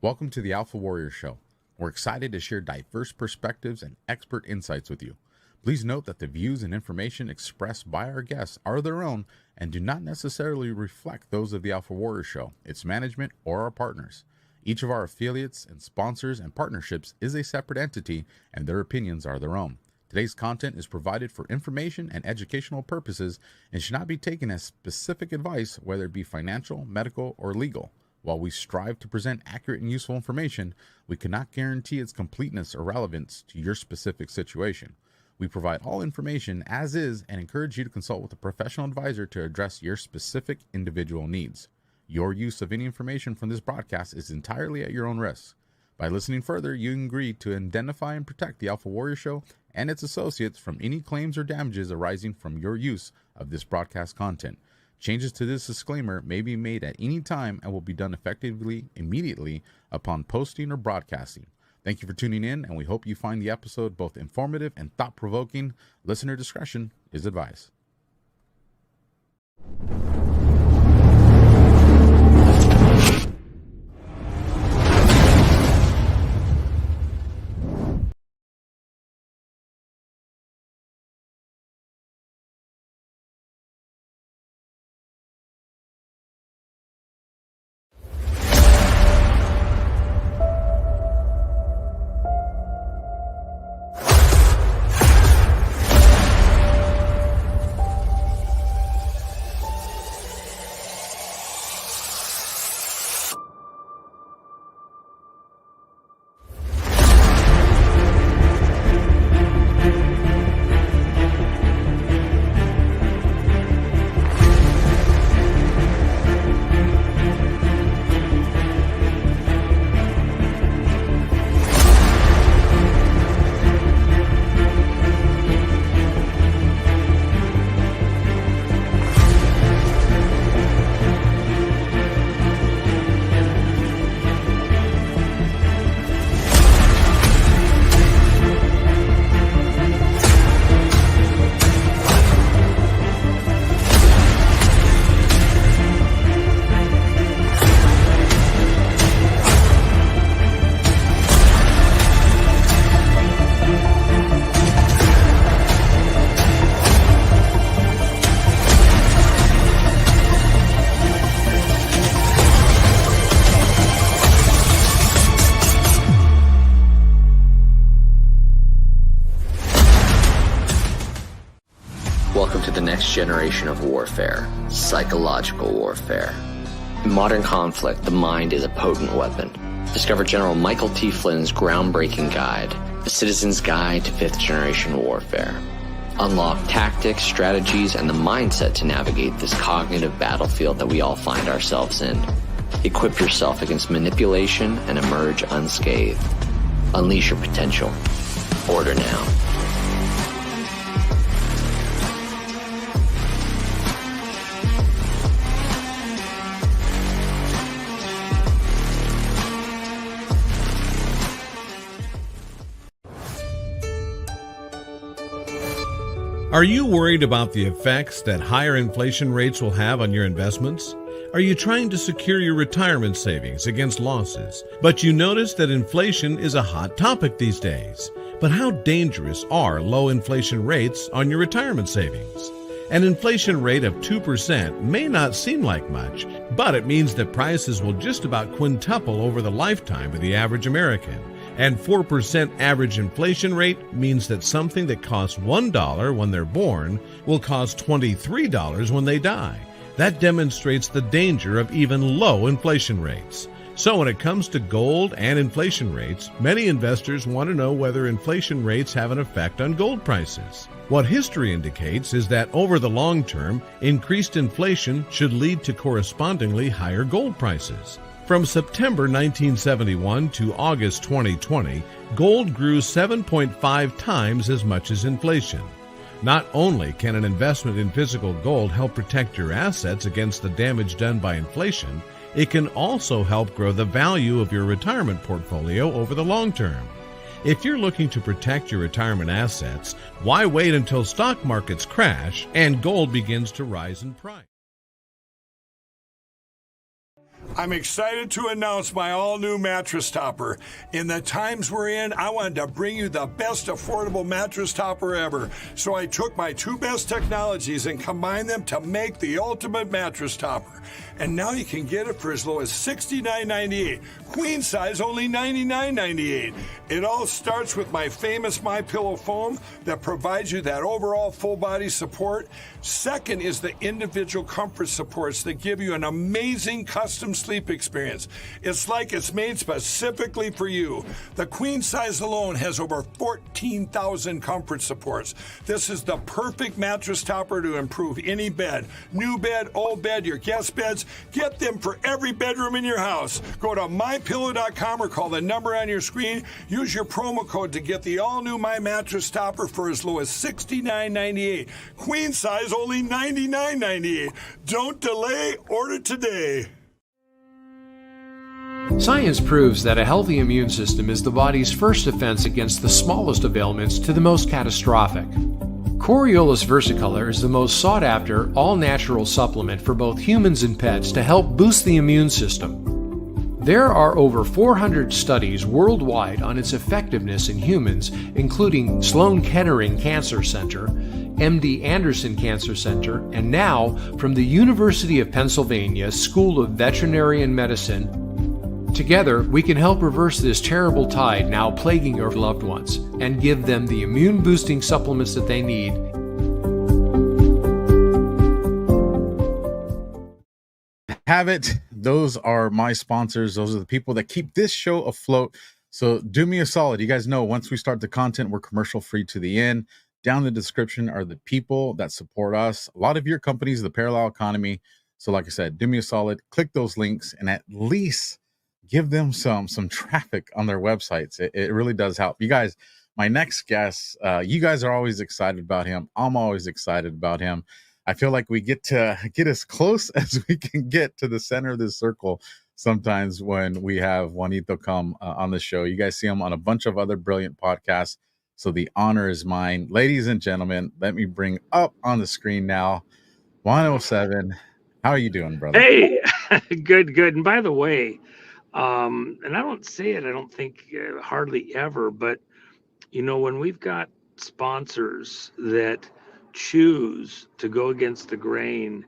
Welcome to the AlphaWarrior Show. We're excited to share diverse perspectives and expert insights with you. Please note that the views and information expressed by our guests are their own and do not necessarily reflect those of the AlphaWarrior Show, its management, or our partners. Each of our affiliates and sponsors and partnerships is a separate entity, and their opinions are their own. Today's content is provided for information and educational purposes and should not be taken as specific advice, whether it be financial, medical, or legal. While we strive to present accurate and useful information, we cannot guarantee its completeness or relevance to your specific situation. We provide all information as is and encourage you to consult with a professional advisor to address your specific individual needs. Your use of any information from this broadcast is entirely at your own risk. By listening further, you agree to identify and protect the AlphaWarrior Show and its associates from any claims or damages arising from your use of this broadcast content. Changes to this disclaimer may be made at any time and will be done effectively immediately upon posting or broadcasting. Thank you for tuning in, and we hope you find the episode both informative and thought-provoking. Listener discretion is advised. Welcome to the next generation of warfare, psychological warfare. In modern conflict, the mind is a potent weapon. Discover General Michael T. Flynn's groundbreaking guide, The Citizen's Guide to Fifth Generation Warfare. Unlock tactics, strategies, and the mindset to navigate this cognitive battlefield that we all find ourselves in. Equip yourself against manipulation and emerge unscathed. Unleash your potential. Order now. Are you worried about the effects that higher inflation rates will have on your investments? Are you trying to secure your retirement savings against losses, but you notice that inflation is a hot topic these days? But how dangerous are low inflation rates on your retirement savings? An inflation rate of 2% may not seem like much, but it means that prices will just about quintuple over the lifetime of the average American. And 4% average inflation rate means that something that costs $1 when they're born will cost $23 when they die. That demonstrates the danger of even low inflation rates. So when it comes to gold and inflation rates, many investors want to know whether inflation rates have an effect on gold prices. What history indicates is that over the long term, increased inflation should lead to correspondingly higher gold prices. From September 1971 to August 2020, gold grew 7.5 times as much as inflation. Not only can an investment in physical gold help protect your assets against the damage done by inflation, it can also help grow the value of your retirement portfolio over the long term. If you're looking to protect your retirement assets, why wait until stock markets crash and gold begins to rise in price? I'm excited to announce my all-new mattress topper. In the times we're in, I wanted to bring you the best affordable mattress topper ever. So I took my two best technologies and combined them to make the ultimate mattress topper. And now you can get it for as low as $69.98. Queen size only $99.98. It all starts with my famous MyPillow foam that provides you that overall full body support. Second is the individual comfort supports that give you an amazing custom sleep experience. It's like it's made specifically for you. The queen size alone has over 14,000 comfort supports. This is the perfect mattress topper to improve any bed. New bed, old bed, your guest beds. Get them for every bedroom in your house. Go to mypillow.com or call the number on your screen. Use your promo code to get the all-new My Mattress Topper for as low as $69.98. Queen size only $99.98. Don't delay. Order today. Science proves that a healthy immune system is the body's first defense against the smallest of ailments to the most catastrophic. Coriolus versicolor is the most sought-after, all-natural supplement for both humans and pets to help boost the immune system. There are over 400 studies worldwide on its effectiveness in humans, including Sloan Kettering Cancer Center, MD Anderson Cancer Center, and now from the University of Pennsylvania School of Veterinary Medicine. Together, we can help reverse this terrible tide now plaguing your loved ones and give them the immune-boosting supplements that they need. Have it. Those are my sponsors. Those are the people that keep this show afloat. So do me a solid. You guys know once we start the content, we're commercial free to the end. Down in the description are the people that support us. A lot of your companies, the parallel economy. So like I said, do me a solid. Click those links and at least give them some traffic on their websites. It really does help. You guys, my next guest, you guys are always excited about him. I'm always excited about him. I feel like we get to get as close as we can get to the center of this circle sometimes when we have Juanito come on the show. You guys see him on a bunch of other brilliant podcasts. So the honor is mine. Ladies and gentlemen, let me bring up on the screen now, 107. How are you doing, brother? Hey, good. And by the way, and I don't say it, I don't think hardly ever, but you know, when we've got sponsors that choose to go against the grain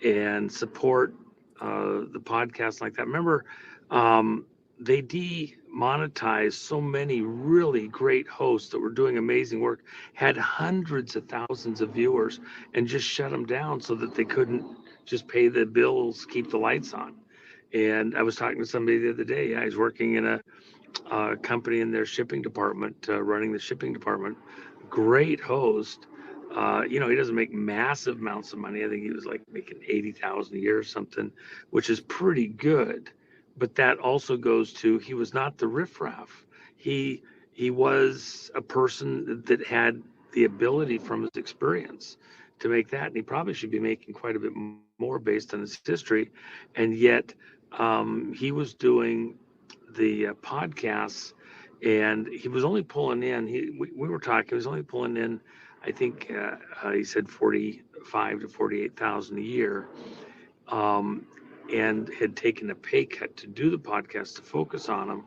and support the podcast like that, remember, they demonetized so many really great hosts that were doing amazing work, had hundreds of thousands of viewers, and just shut them down so that they couldn't just pay the bills, keep the lights on. And I was talking to somebody the other day. He's working in a company in their shipping department, running the shipping department. Great host. You know, he doesn't make massive amounts of money. I think he was like making $80,000 a year or something, which is pretty good. But that also goes to, he was not the riffraff. He was a person that had the ability from his experience to make that, and he probably should be making quite a bit more based on his history. And yet he was doing the podcasts, and he was only pulling in, we were talking, he was only pulling in, I think he said 45 to 48,000 a year, and had taken a pay cut to do the podcast to focus on them.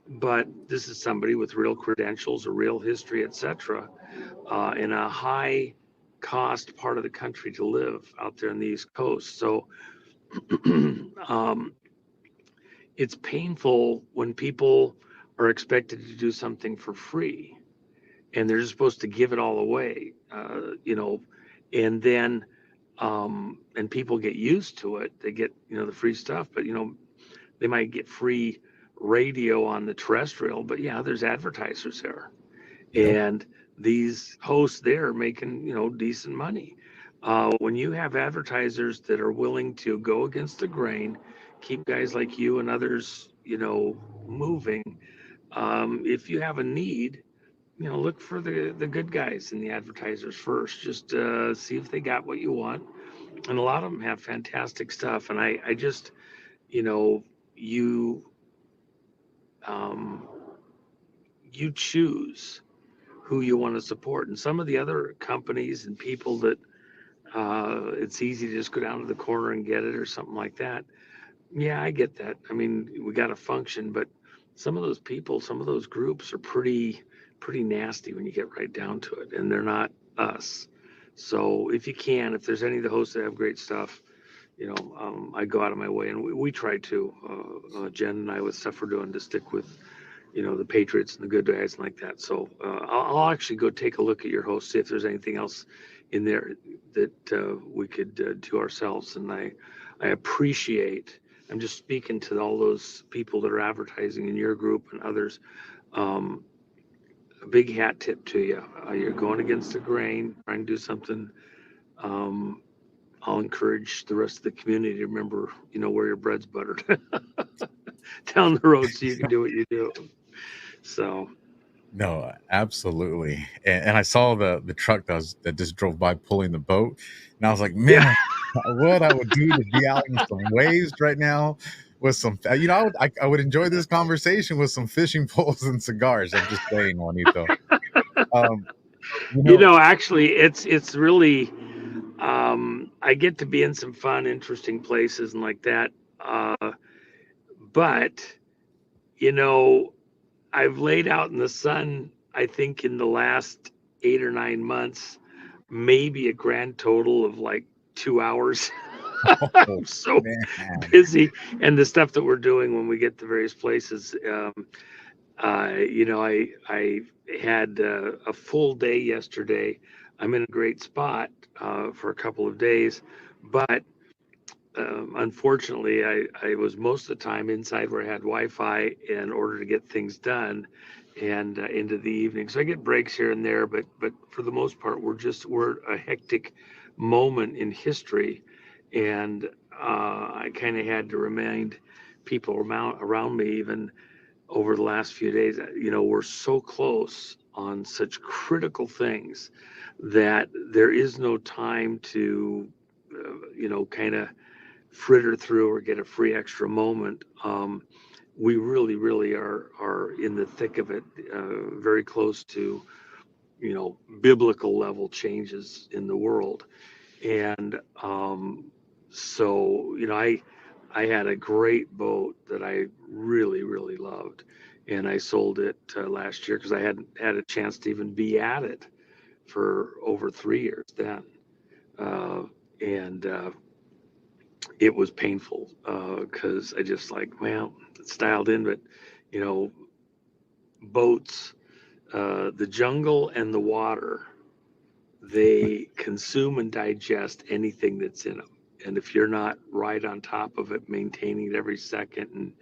But this is somebody with real credentials, a real history, etc., in a high cost part of the country to live out there on the East Coast. So it's painful when people are expected to do something for free and they're just supposed to give it all away, you know, and then and people get used to it. They get, you know, the free stuff, but, you know, they might get free radio on the terrestrial, but yeah, there's advertisers there. And these hosts there are making, you know, decent money. When you have advertisers that are willing to go against the grain, keep guys like you and others, you know, moving. If you have a need, you know, look for the good guys and the advertisers first. Just see if they got what you want. And a lot of them have fantastic stuff. And I just, you know, you choose who you want to support. And some of the other companies and people that it's easy to just go down to the corner and get it or something like that. Yeah, I get that. I mean, we got to function, but some of those people, some of those groups are pretty nasty when you get right down to it, and they're not us. So if you can, if there's any of the hosts that have great stuff, I go out of my way, and we try to. Jen and I, with stuff we're doing, to stick with, the Patriots and the good guys and like that. So I'll actually go take a look at your host, see if there's anything else in there that we could do ourselves. And I appreciate. I'm just speaking to all those people that are advertising in your group and others. Um, a big hat tip to you. You're going against the grain, trying to do something. Um, I'll encourage the rest of the community to remember, where your bread's buttered down the road, so you can do what you do. So, No, absolutely. And I saw the truck that just drove by pulling the boat, and I was like, yeah, man, what I would do to be out in some waves right now with some, I would enjoy this conversation with some fishing poles and cigars. I'm just saying, Juanito. Um, you know, actually, it's really, I get to be in some fun, interesting places and like that. But you know, I've laid out in the sun, I think, in the last 8 or 9 months, maybe a grand total of like 2 hours. oh I'm so man, busy, and the stuff that we're doing when we get to various places. I had a full day yesterday. I'm in a great spot for a couple of days, but unfortunately, I was most of the time inside where I had Wi-Fi in order to get things done, and into the evening. So I get breaks here and there, but for the most part, we're a hectic moment in history, and I kind of had to remind people around me, even over the last few days, we're so close on such critical things that there is no time to, kind of fritter through or get a free extra moment. We really, really are in the thick of it, very close to, biblical level changes in the world. And so, I had a great boat that I really, really loved, and I sold it last year because I hadn't had a chance to even be at it for over 3 years then. And it was painful because I just like, well, it's dialed in, but you know, boats, the jungle and the water, they consume and digest anything that's in them. And if you're not right on top of it, maintaining it every second and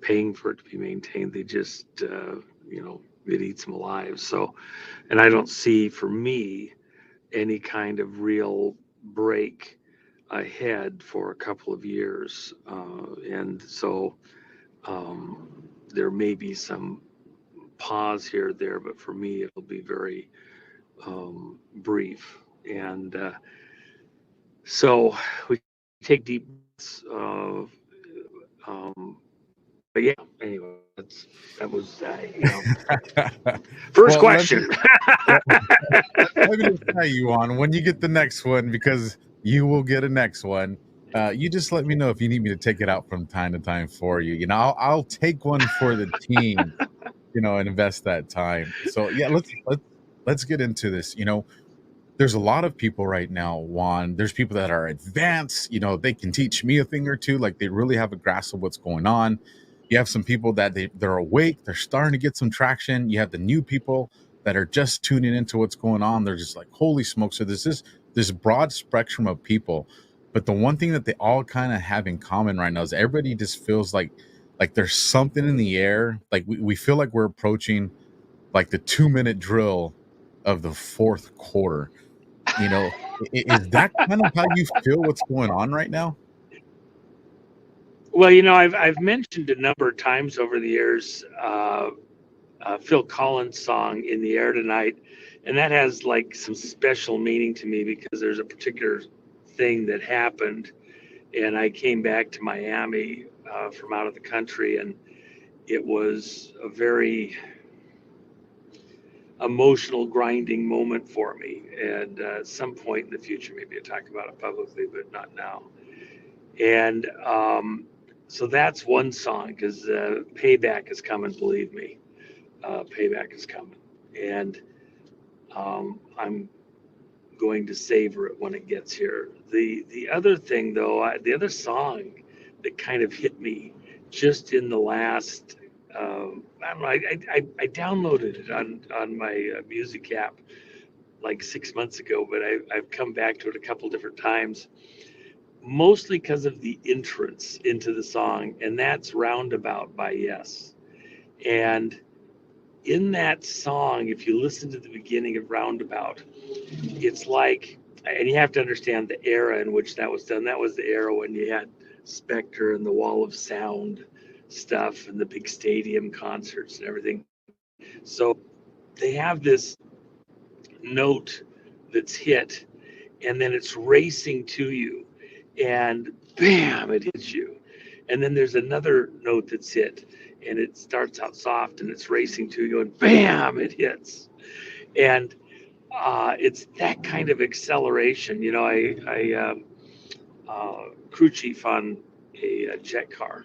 paying for it to be maintained, they just, it eats them alive. So, and I don't see for me any kind of real break ahead for a couple of years. And so there may be some pause here or there, but for me, it'll be very brief. And so we take deep breaths. But yeah, anyway, that was, first well, question. let me just tell you on when you get the next one, because you will get a next one. You just let me know if you need me to take it out from time to time for you. I'll take one for the team. And invest that time. So yeah, let's get into this. There's a lot of people right now, Juan. There's people that are advanced. They can teach me a thing or two. Like they really have a grasp of what's going on. You have some people that they're awake. They're starting to get some traction. You have the new people that are just tuning into what's going on. They're just like, holy smoke. So there's this broad spectrum of people. But the one thing that they all kind of have in common right now is everybody just feels like there's something in the air. Like we feel like we're approaching like the 2-minute drill of the fourth quarter. Is that kind of how you feel what's going on right now? Well, I've mentioned a number of times over the years, Phil Collins' song "In the Air Tonight," and that has like some special meaning to me because there's a particular thing that happened, and I came back to Miami from out of the country, and it was a very emotional, grinding moment for me. And at some point in the future, maybe I'll talk about it publicly, but not now. And So that's one song, because payback is coming, believe me. Payback is coming. And I'm going to savor it when it gets here. The other thing, though, the other song that kind of hit me just in the last, I don't know, I downloaded it on my music app like 6 months ago, but I've come back to it a couple different times, mostly because of the entrance into the song, and that's Roundabout by Yes. And in that song, if you listen to the beginning of Roundabout, it's like, and you have to understand the era in which that was done. That was the era when you had Spectre and the Wall of Sound stuff and the big stadium concerts and everything. So they have this note that's hit, and then it's racing to you, and bam, it hits you. And then there's another note that's hit, and it starts out soft and it's racing to you, and bam, it hits. And it's that kind of acceleration. You know, I crew chief on a jet car,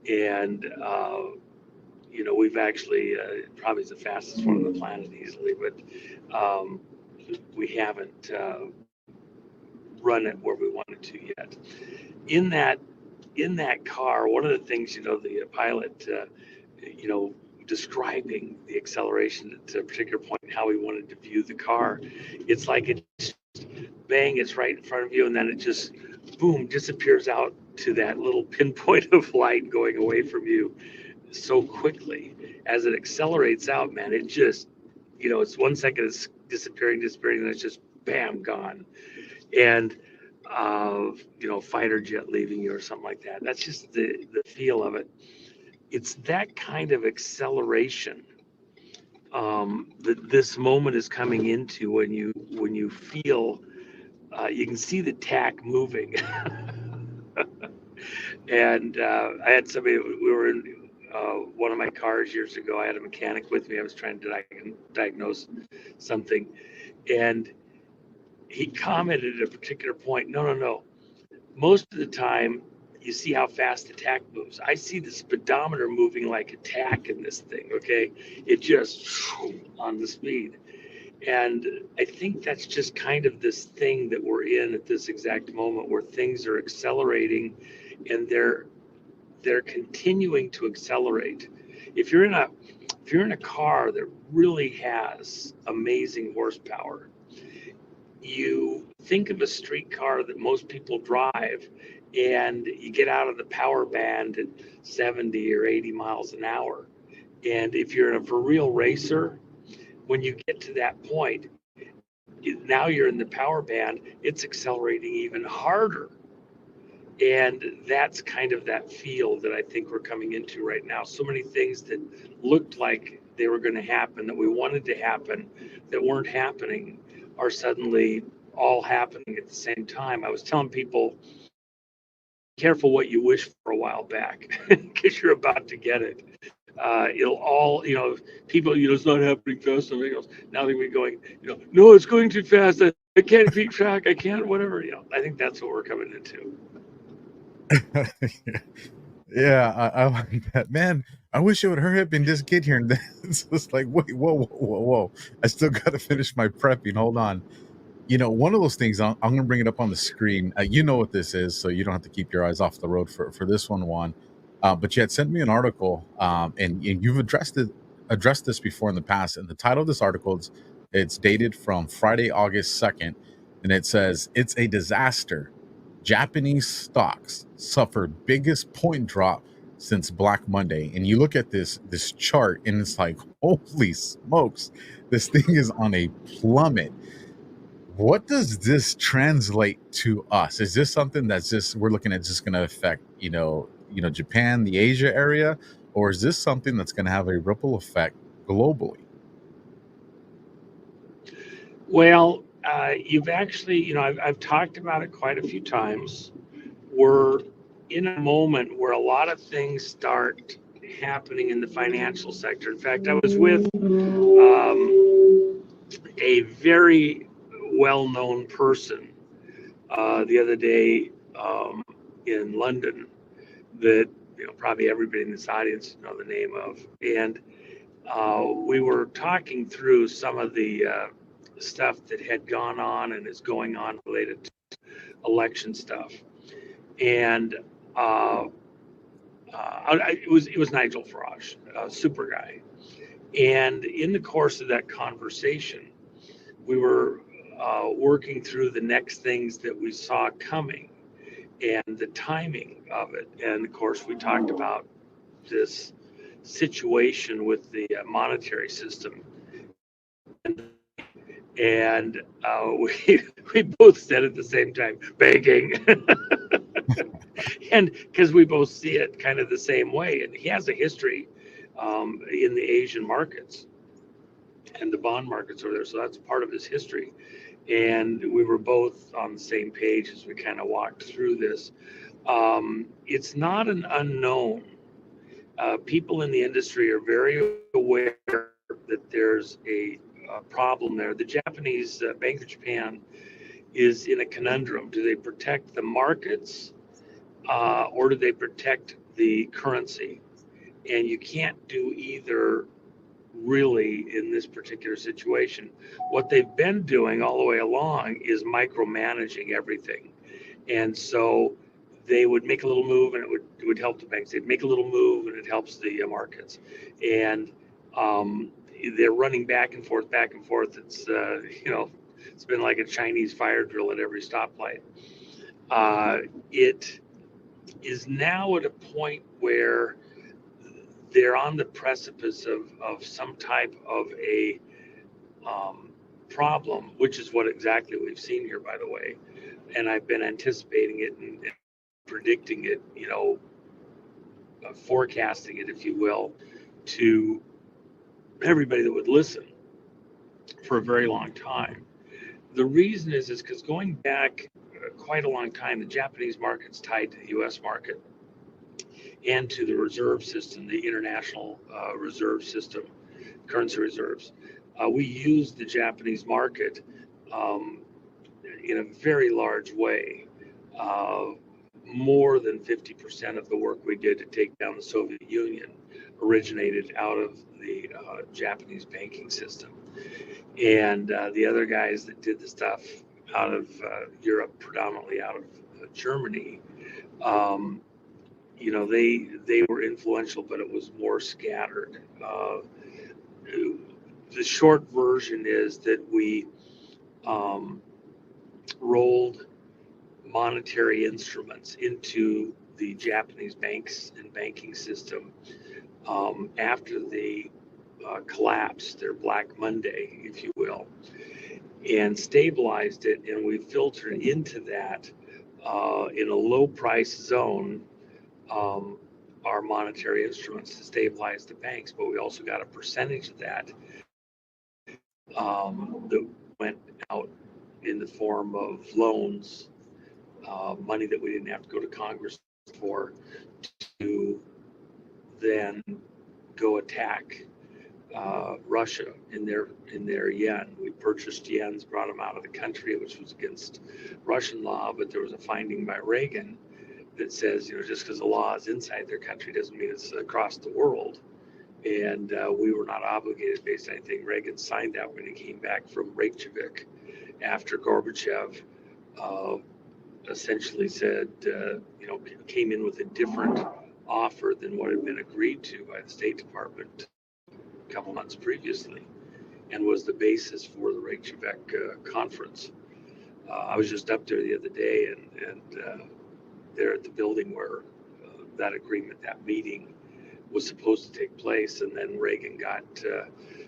and you know, we've actually probably is the fastest one on the planet easily, but we haven't run it where we wanted to yet. In that car, one of the things, you know, the pilot, you know, describing the acceleration at a particular point and how he wanted to view the car, it's like it bang, it's right in front of you, and then it just boom disappears out to that little pinpoint of light going away from you so quickly. As it accelerates out, man, it just, you know, it's 1 second it's disappearing, and it's just bam, gone. And you know, fighter jet leaving you or something like that. That's just the feel of it. It's that kind of acceleration that this moment is coming into when you feel you can see the tack moving. And I had somebody, we were in one of my cars years ago. I had a mechanic with me. I was trying to diagnose something, and he commented at a particular point, no. Most of the time, you see how fast the tack moves. I see the speedometer moving like a tack in this thing, okay? It just on the speed. And I think that's just kind of this thing that we're in at this exact moment, where things are accelerating, and they're continuing to accelerate. If you're in a car that really has amazing horsepower, you think of a street car that most people drive, and you get out of the power band at 70 or 80 miles an hour. And if you're a for real racer, when you get to that point, now you're in the power band, it's accelerating even harder. And that's kind of that feel that I think we're coming into right now. So many things that looked like they were going to happen, that we wanted to happen, that weren't happening, are suddenly all happening at the same time. I was telling people, careful what you wish for a while back, because you're about to get it. It'll all, you know, people, you know, it's not happening fast enough. Now they're going, you know, no, it's going too fast. I can't keep track. I can't, whatever. You know, I think that's what we're coming into. Yeah, I like that, man. I wish it would hurry up and just get here. And then it's just like, wait, whoa! I still got to finish my prepping. Hold on. You know, one of those things. I'm going to bring it up on the screen. You know what this is, so you don't have to keep your eyes off the road for this one, Juan. But you had sent me an article, and you've addressed this before in the past. And the title of this article it's dated from Friday, August 2nd, and it says it's a disaster. Japanese stocks suffer biggest point drop since Black Monday. And you look at this chart, and it's like, holy smokes, this thing is on a plummet. What does this translate to us? Is this something that's just we're looking at just going to affect, you know, Japan, the Asia area, or is this something that's going to have a ripple effect globally? Well, you've actually, you know, I've talked about it quite a few times. We're in a moment where a lot of things start happening in the financial sector. In fact, I was with a very well-known person the other day in London, that probably everybody in this audience know the name of. And we were talking through some of the stuff that had gone on and is going on related to election stuff. And it was Nigel Farage, a super guy. And in the course of that conversation, we were working through the next things that we saw coming and the timing of it. And of course, we talked about this situation with the monetary system. And we both said at the same time, banking. And because we both see it kind of the same way. And he has a history in the Asian markets and the bond markets over there. So that's part of his history. And we were both on the same page as we kind of walked through this. It's not an unknown. People in the industry are very aware that there's a problem there. The Japanese Bank of Japan is in a conundrum. Do they protect the markets or do they protect the currency? And you can't do either really in this particular situation. What they've been doing all the way along is micromanaging everything. And so they would make a little move and it would help the banks. They'd make a little move and it helps the markets. And they're running back and forth, back and forth. It's, it's been like a Chinese fire drill at every stoplight. It is now at a point where they're on the precipice of some type of a problem, which is what exactly we've seen here, by the way. And I've been anticipating it and predicting it, forecasting it, if you will, to everybody that would listen for a very long time. The reason is because going back quite a long time, the Japanese market's tied to the U.S. market and to the reserve system, the international reserve system, currency reserves. We use the Japanese market in a very large way. More than 50% of the work we did to take down the Soviet Union originated out of the Japanese banking system. And the other guys that did the stuff out of Europe, predominantly out of Germany, they were influential, but it was more scattered. The short version is that we rolled monetary instruments into the Japanese banks and banking system after they collapsed, their Black Monday, if you will, and stabilized it. And we filtered into that in a low price zone our monetary instruments to stabilize the banks, but we also got a percentage of that that went out in the form of loans, money that we didn't have to go to Congress for, to then go attack Russia in their yen. We purchased yens, brought them out of the country, which was against Russian law, but there was a finding by Reagan that says, just because the law is inside their country doesn't mean it's across the world. And we were not obligated based on anything. Reagan signed that when he came back from Reykjavik after Gorbachev essentially said, came in with a different offer than what had been agreed to by the State Department a couple months previously, and was the basis for the Reykjavik conference. I was just up there the other day, and there at the building where that agreement, that meeting was supposed to take place, and then Reagan got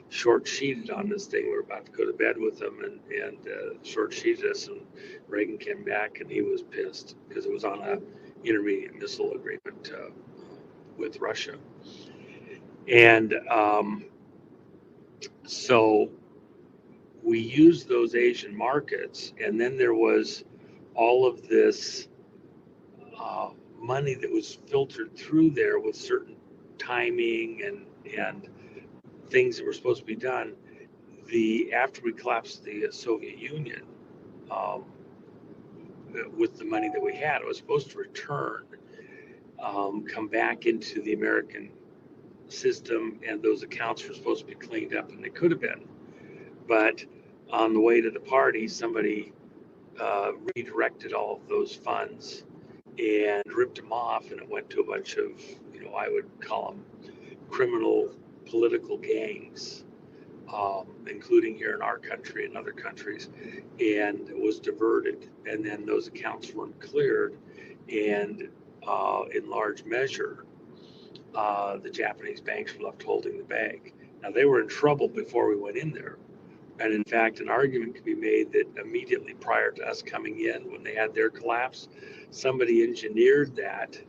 short-sheeted on this thing. We were about to go to bed with him, and short-sheeted us, and Reagan came back, and he was pissed because it was on a intermediate missile agreement with Russia. And so we used those Asian markets, and then there was all of this money that was filtered through there with certain timing and things that were supposed to be done. After we collapsed the Soviet Union, with the money that we had, it was supposed to return come back into the American system, and those accounts were supposed to be cleaned up, and they could have been. But on the way to the party, somebody redirected all of those funds and ripped them off, and it went to a bunch of, I would call them criminal political gangs, including here in our country and other countries, and it was diverted. And then those accounts weren't cleared, and in large measure, the Japanese banks were left holding the bag. Now, they were in trouble before we went in there. And in fact, an argument could be made that immediately prior to us coming in, when they had their collapse, somebody engineered that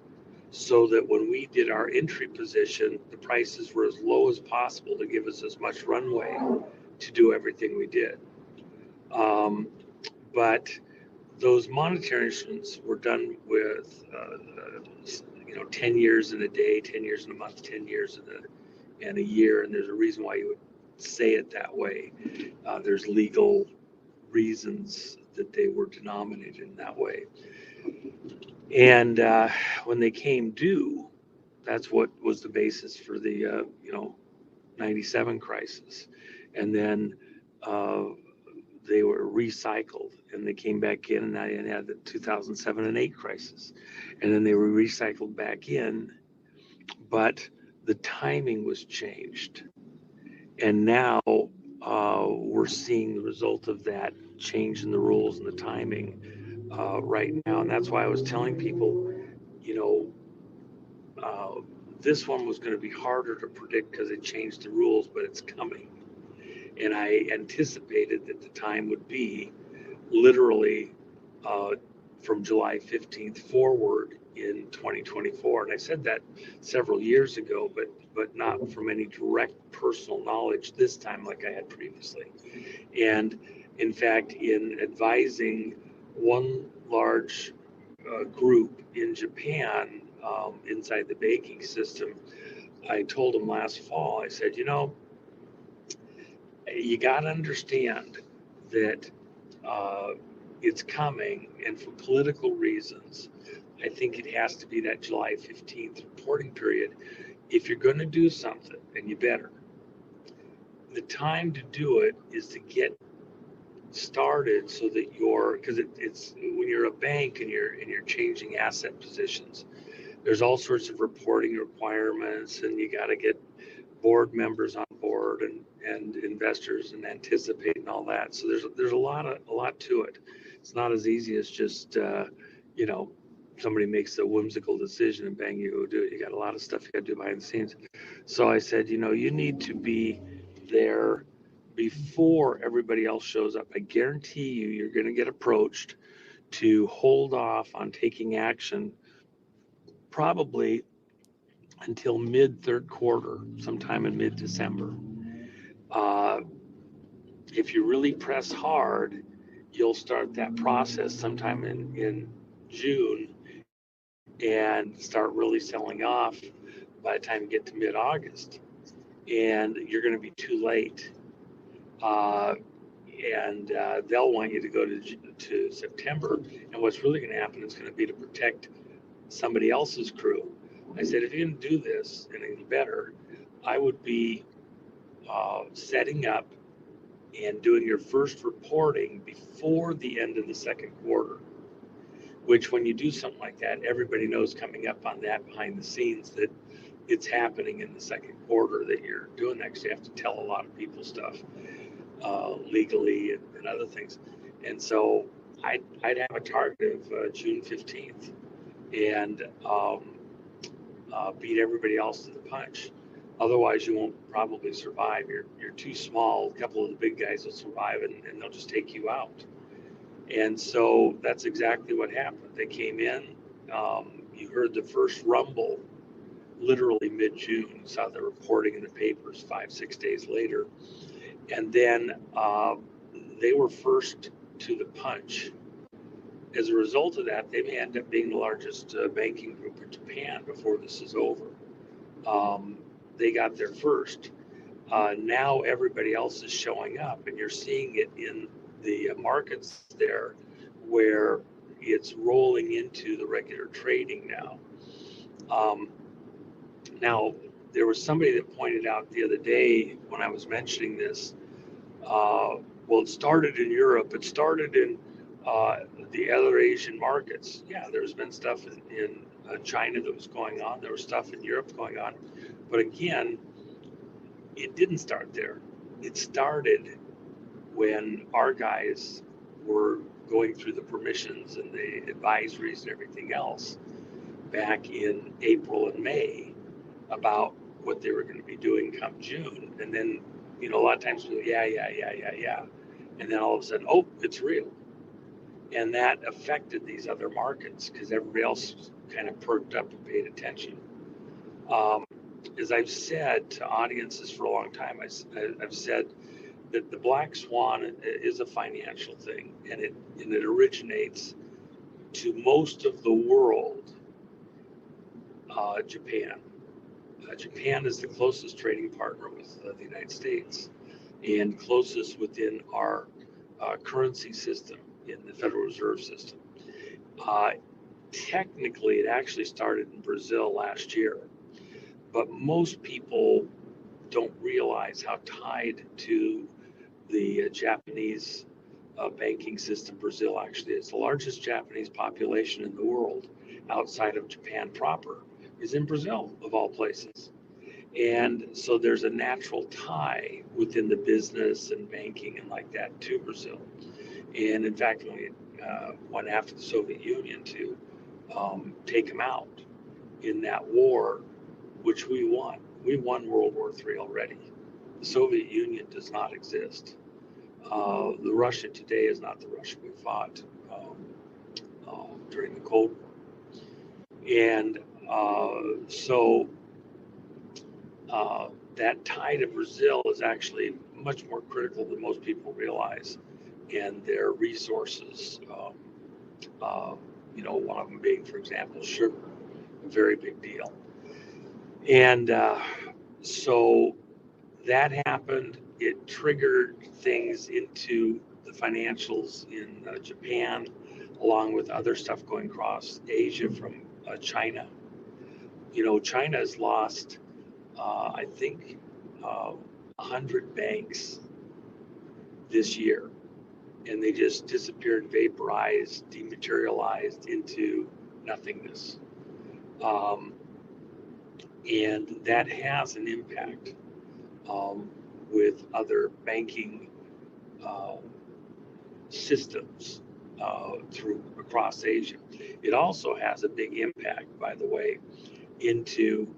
so that when we did our entry position, the prices were as low as possible to give us as much runway to do everything we did. But those monetary instruments were done with, 10 years in a day, 10 years in a month, 10 years in a year. And there's a reason why you would say it that way. There's legal reasons that they were denominated in that way. And when they came due, that's what was the basis for the 97 crisis. And then they were recycled, and they came back in, and had the 2007 and 8 crisis. And then they were recycled back in, but the timing was changed. And now we're seeing the result of that change in the rules and the timing right now. And that's why I was telling people, this one was going to be harder to predict because it changed the rules, but it's coming. And I anticipated that the time would be literally from July 15th forward in 2024. And I said that several years ago, but not from any direct personal knowledge this time like I had previously. And in fact, in advising one large group in Japan inside the banking system, I told them last fall, I said, you got to understand that it's coming, and for political reasons, I think it has to be that July 15th reporting period. If you're going to do something, and you better, the time to do it is to get started so that because it's when you're a bank and you're changing asset positions, there's all sorts of reporting requirements, and you got to get board members on board and investors and anticipate and all that. So there's a lot to it. It's not as easy as just somebody makes a whimsical decision and bang, you go do it. You got a lot of stuff you got to do behind the scenes. So I said, you need to be there before everybody else shows up. I guarantee you're going to get approached to hold off on taking action probably until mid-third quarter, sometime in mid-December. If you really press hard, you'll start that process sometime in June and start really selling off by the time you get to mid-August. And you're going to be too late. And they'll want you to go to September. And what's really going to happen is going to be to protect somebody else's crew. I said, if you're going to do this, and any better, I would be setting up and doing your first reporting before the end of the second quarter, which when you do something like that, everybody knows coming up on that behind the scenes that it's happening in the second quarter that you're doing that, because you have to tell a lot of people stuff legally and other things. And so I'd have a target of June 15th and beat everybody else to the punch. Otherwise, you won't probably survive. You're too small. A couple of the big guys will survive, and they'll just take you out. And so that's exactly what happened. They came in. You heard the first rumble literally mid-June. You saw the reporting in the papers 5-6 days later. And then they were first to the punch. As a result of that, they may end up being the largest banking group in Japan before this is over. They got there first. Now everybody else is showing up, and you're seeing it in the markets there where it's rolling into the regular trading now. Um, Now, there was somebody that pointed out the other day when I was mentioning this. Well, it started in Europe. It started in the other Asian markets. Yeah, there's been stuff in China that was going on. There was stuff in Europe going on. But again, it didn't start there. It started when our guys were going through the permissions and the advisories and everything else back in April and May about what they were going to be doing come June. And then, a lot of times, yeah. And then all of a sudden, oh, it's real. And that affected these other markets because everybody else kind of perked up and paid attention. As I've said to audiences for a long time, I've said that the black swan is a financial thing, and it originates to most of the world, Japan. Japan is the closest trading partner with the United States and closest within our currency system in the Federal Reserve System. Technically, it actually started in Brazil last year, but most people don't realize how tied to the Japanese banking system Brazil actually is. The largest Japanese population in the world outside of Japan proper is in Brazil, of all places. And so there's a natural tie within the business and banking and like that to Brazil. And in fact, when we went after the Soviet Union to take them out in that war, which we won. We won World War III already. The Soviet Union does not exist. The Russia today is not the Russia we fought during the Cold War. And so that tie to Brazil is actually much more critical than most people realize. And their resources, one of them being, for example, sugar, a very big deal. And so that happened. It triggered things into the financials in Japan, along with other stuff going across Asia from China. China has lost, I think, 100 banks this year. And they just disappeared, vaporized, dematerialized into nothingness. And that has an impact with other banking systems across Asia. It also has a big impact, by the way, into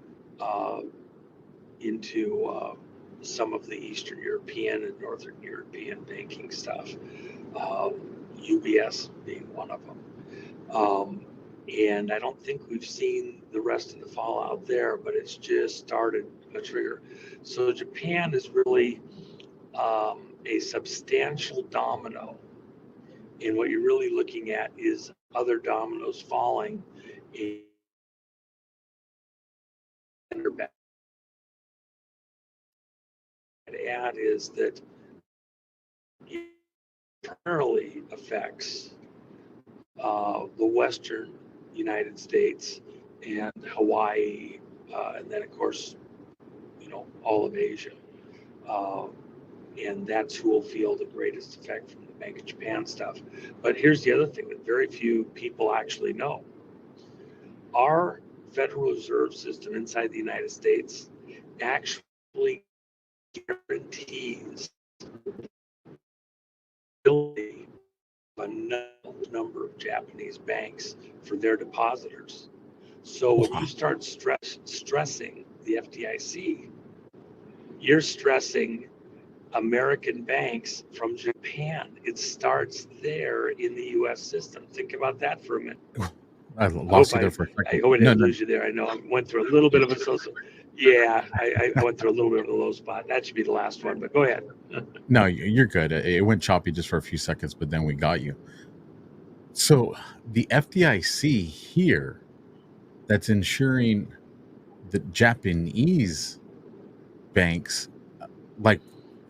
some of the Eastern European and Northern European banking stuff, UBS being one of them. And I don't think we've seen the rest of the fallout there, but it's just started a trigger. So Japan is really a substantial domino. And what you're really looking at is other dominoes falling in their back. To add is that it primarily affects the Western United States and Hawaii, and then of course, all of Asia. And that's who will feel the greatest effect from the Bank of Japan stuff. But here's the other thing that very few people actually know. Our Federal Reserve System inside the United States actually guarantees a number of Japanese banks for their depositors. So when you start stressing the FDIC, you're stressing American banks from Japan. It starts there in the U.S. system. Think about that for a minute. I lost you there for a second. I hope I didn't lose you there. I know I went through a little bit of a social. Yeah, I went through a little bit of a low spot. That should be the last one, but go ahead. No, you're good. It went choppy just for a few seconds, but then we got you. So the FDIC here that's insuring the Japanese banks, like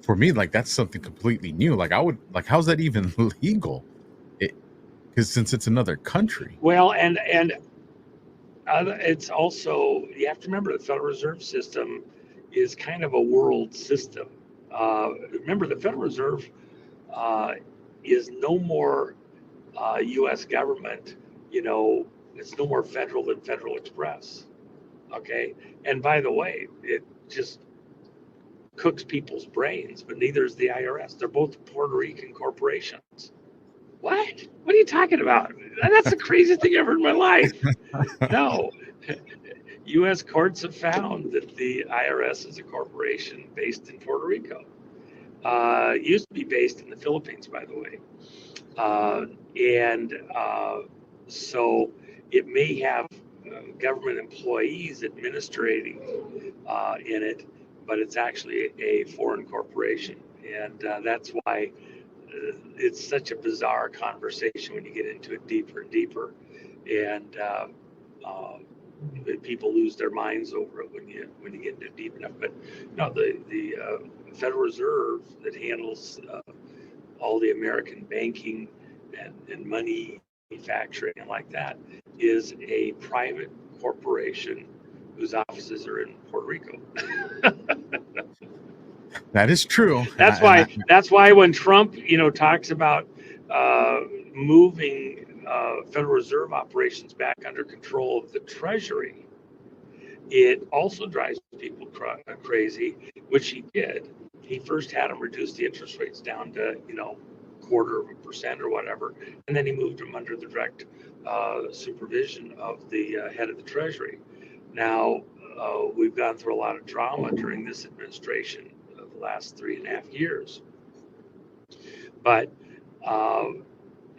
for me, like that's something completely new. Like how's that even legal? Because since it's another country. Well, and It's also, you have to remember, the Federal Reserve System is kind of a world system. Remember, the Federal Reserve uh, is no more U.S. government. It's no more federal than Federal Express. Okay, and by the way, it just cooks people's brains, but neither is the IRS. They're both Puerto Rican corporations. What? What are you talking about? That's the craziest thing ever in my life. No. U.S. courts have found that the IRS is a corporation based in Puerto Rico. It used to be based in the Philippines, by the way. And so it may have government employees administrating in it, but it's actually a foreign corporation. And that's why it's such a bizarre conversation when you get into it deeper and deeper. And people lose their minds over it when you get into it deep enough. But no, the Federal Reserve that handles all the American banking and money manufacturing and like that is a private corporation whose offices are in Puerto Rico. That is true. That's why when Trump, talks about moving Federal Reserve operations back under control of the Treasury, it also drives people crazy, which he did. He first had them reduce the interest rates down to, 0.25% or whatever, and then he moved them under the direct supervision of the head of the Treasury. Now, we've gone through a lot of drama during this administration of the last 3.5 years. But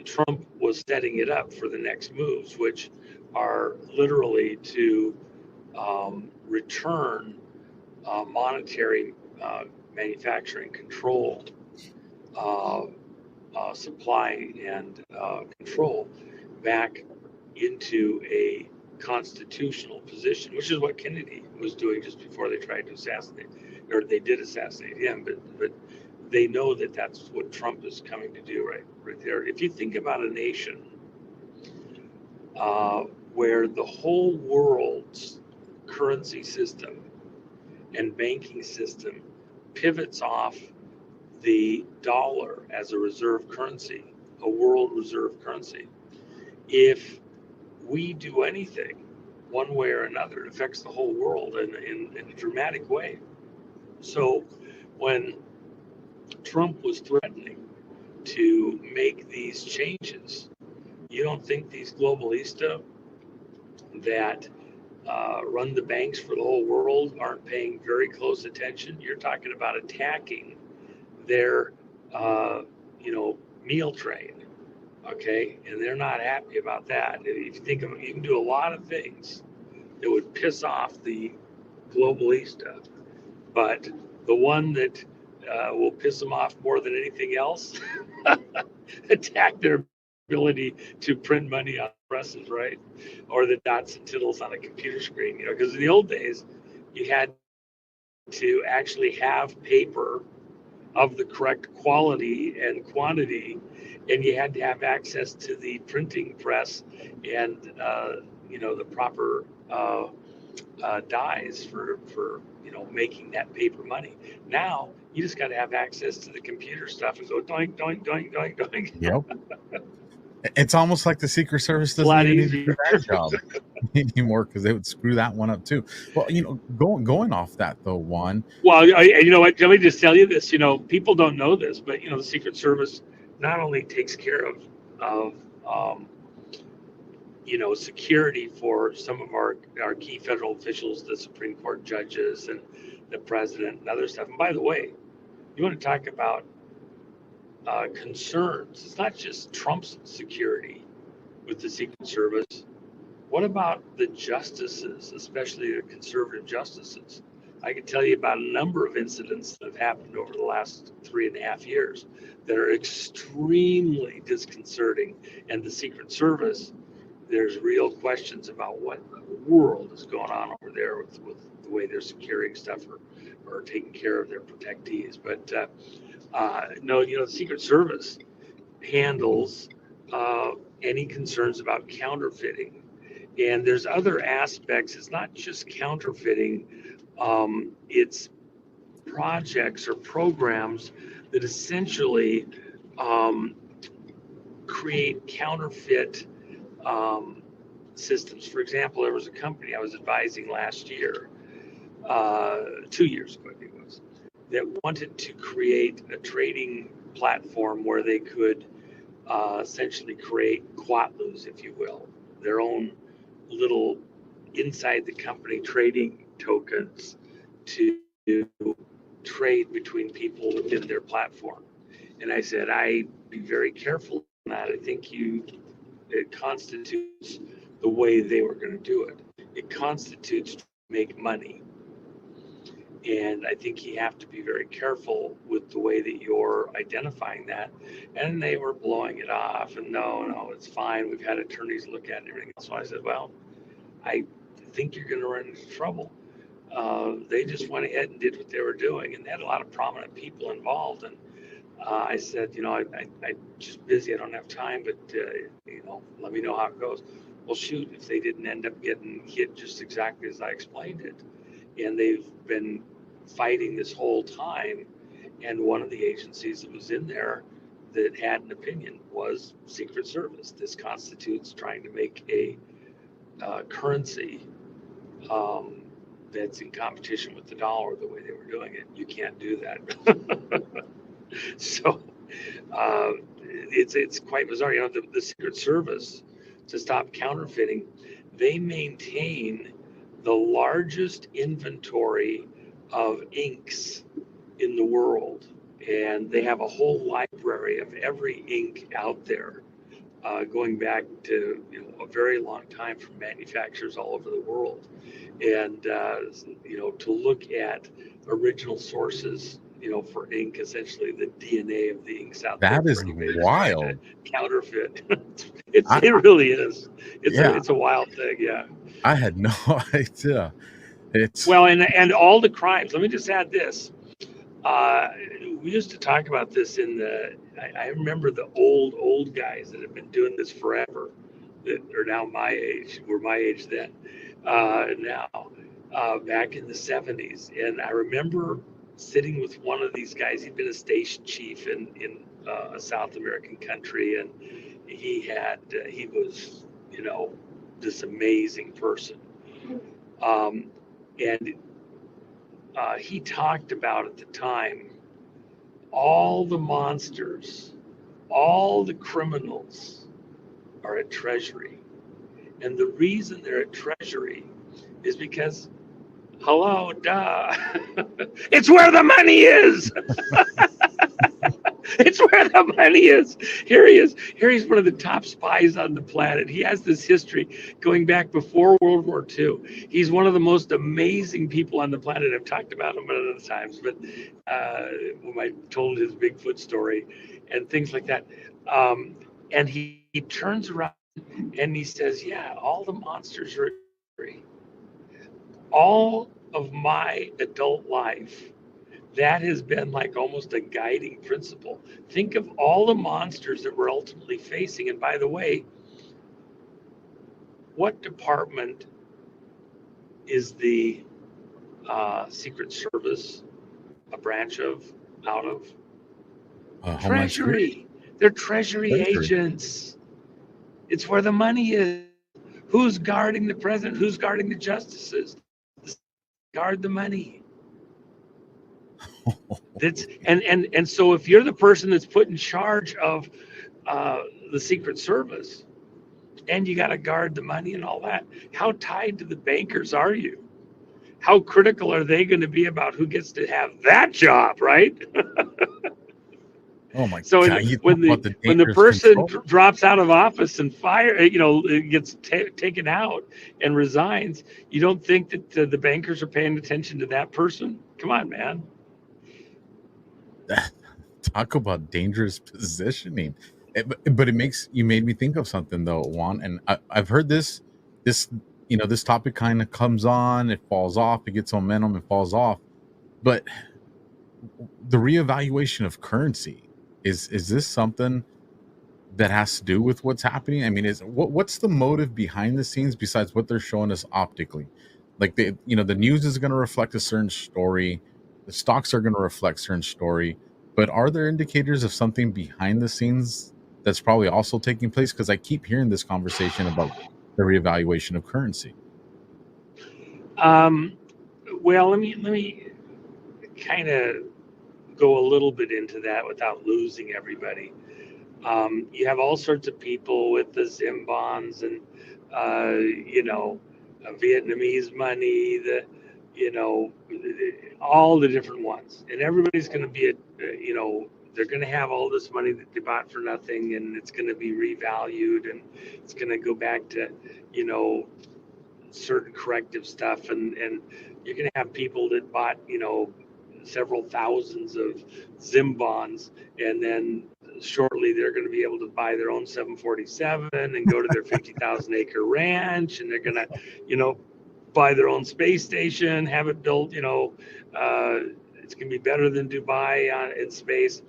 Trump was setting it up for the next moves, which are literally to return monetary manufacturing control, supply and control back into a constitutional position, which is what Kennedy was doing just before they tried to assassinate, or they did assassinate him. But they know that that's what Trump is coming to do right there. If you think about a nation where the whole world's currency system and banking system pivots off the dollar as a reserve currency, a world reserve currency, if we do anything one way or another, it affects the whole world in a dramatic way. So when Trump was threatening to make these changes, you don't think these globalista that run the banks for the whole world aren't paying very close attention? You're talking about attacking their meal train, okay? And they're not happy about that. If you think of it, you can do a lot of things that would piss off the globalista, but the one that will piss them off more than anything else, attack their ability to print money on presses, right? Or the dots and tittles on a computer screen, because in the old days, you had to actually have paper of the correct quality and quantity, and you had to have access to the printing press and the proper dyes for making that paper money. Now you just got to have access to the computer stuff and go doink doink doink doink doink. Yep. It's almost like the Secret Service doesn't even need to do that job anymore, because they would screw that one up too. Well, going off that though, Juan. Well, you know what? Let me just tell you this. People don't know this, but the Secret Service not only takes care of security for some of our key federal officials, the Supreme Court judges and the president and other stuff. And by the way, you want to talk about concerns. It's not just Trump's security with the Secret Service. What about the justices, especially the conservative justices? I can tell you about a number of incidents that have happened over the last 3.5 years that are extremely disconcerting. And the Secret Service, there's real questions about what in the world is going on over there with the way they're securing stuff or taking care of their protectees. But no, the Secret Service handles any concerns about counterfeiting And there's other aspects. It's not just counterfeiting. It's projects or programs that essentially um, create counterfeit systems. For example, there was a company I was advising last year, 2 years ago, I think it was, that wanted to create a trading platform where they could essentially create quatlus, if you will, their own little inside the company trading tokens to trade between people within their platform. And I said, I'd be very careful on that. I think it constitutes the way they were going to do it. It constitutes to make money. And I think you have to be very careful with the way that you're identifying that. And they were blowing it off and no, it's fine. We've had attorneys look at it and everything else. So I said, well, I think you're going to run into trouble. They just went ahead and did what they were doing, and they had a lot of prominent people involved. And I said, I'm just busy. I don't have time, but let me know how it goes. Well, shoot, if they didn't end up getting hit just exactly as I explained it, and they've been fighting this whole time, and one of the agencies that was in there that had an opinion was Secret Service. This constitutes trying to make a currency that's in competition with the dollar the way they were doing it. You can't do that. So it's quite bizarre. The Secret Service, to stop counterfeiting, they maintain the largest inventory of inks in the world, and they have a whole library of every ink out there, going back to a very long time from manufacturers all over the world. And to look at original sources, for ink, essentially the DNA of the inks out there. That is wild. Counterfeit. It really is. It's a wild thing. Yeah. I had no idea. Well, and all the crimes. Let me just add this. We used to talk about this I remember the old guys that have been doing this forever, that are now my age, were my age then, now, back in the 70s. And I remember sitting with one of these guys. He'd been a station chief in a South American country, and he was, this amazing person. And he talked about at the time, all the monsters, all the criminals are at Treasury. And the reason they're at Treasury is because, hello, duh, it's where the money is. It's where the money is. Here he is. Here he's one of the top spies on the planet. He has this history going back before World War II. He's one of the most amazing people on the planet. I've talked about him at other times, but when I told his Bigfoot story and things like that. And he turns around and he says, yeah, all the monsters are free. All of my adult life, that has been like almost a guiding principle. Think of all the monsters that we're ultimately facing. And by the way, what department is the Secret Service a branch of, out of? Treasury. They're Treasury agents. It's where the money is. Who's guarding the president? Who's guarding the justices? Guard the money. And so if you're the person that's put in charge of the Secret Service, and you got to guard the money and all that, how tied to the bankers are you? How critical are they going to be about who gets to have that job, right? Oh my so God! When the person drops out of office and gets taken out and resigns, you don't think that the bankers are paying attention to that person? Come on, man. Talk about dangerous positioning. But you made me think of something though, Juan. And I've heard this topic kind of comes on, it falls off, it gets momentum, it falls off. But the reevaluation of currency, is this something that has to do with what's happening? I mean, what's the motive behind the scenes besides what they're showing us optically? Like the news is going to reflect a certain story, the stocks are going to reflect certain story, but are there indicators of something behind the scenes that's probably also taking place? Because I keep hearing this conversation about the reevaluation of currency. Well, let me kind of go a little bit into that without losing everybody. You have all sorts of people with the Zim bonds and Vietnamese money, all the different ones, and everybody's going to be they're going to have all this money that they bought for nothing, and it's going to be revalued, and it's going to go back to certain corrective stuff, and you're going to have people that bought several thousands of Zim bonds, and then shortly they're going to be able to buy their own 747 and go to their 50,000 acre ranch, and they're going to buy their own space station, have it built. It's going to be better than Dubai in space.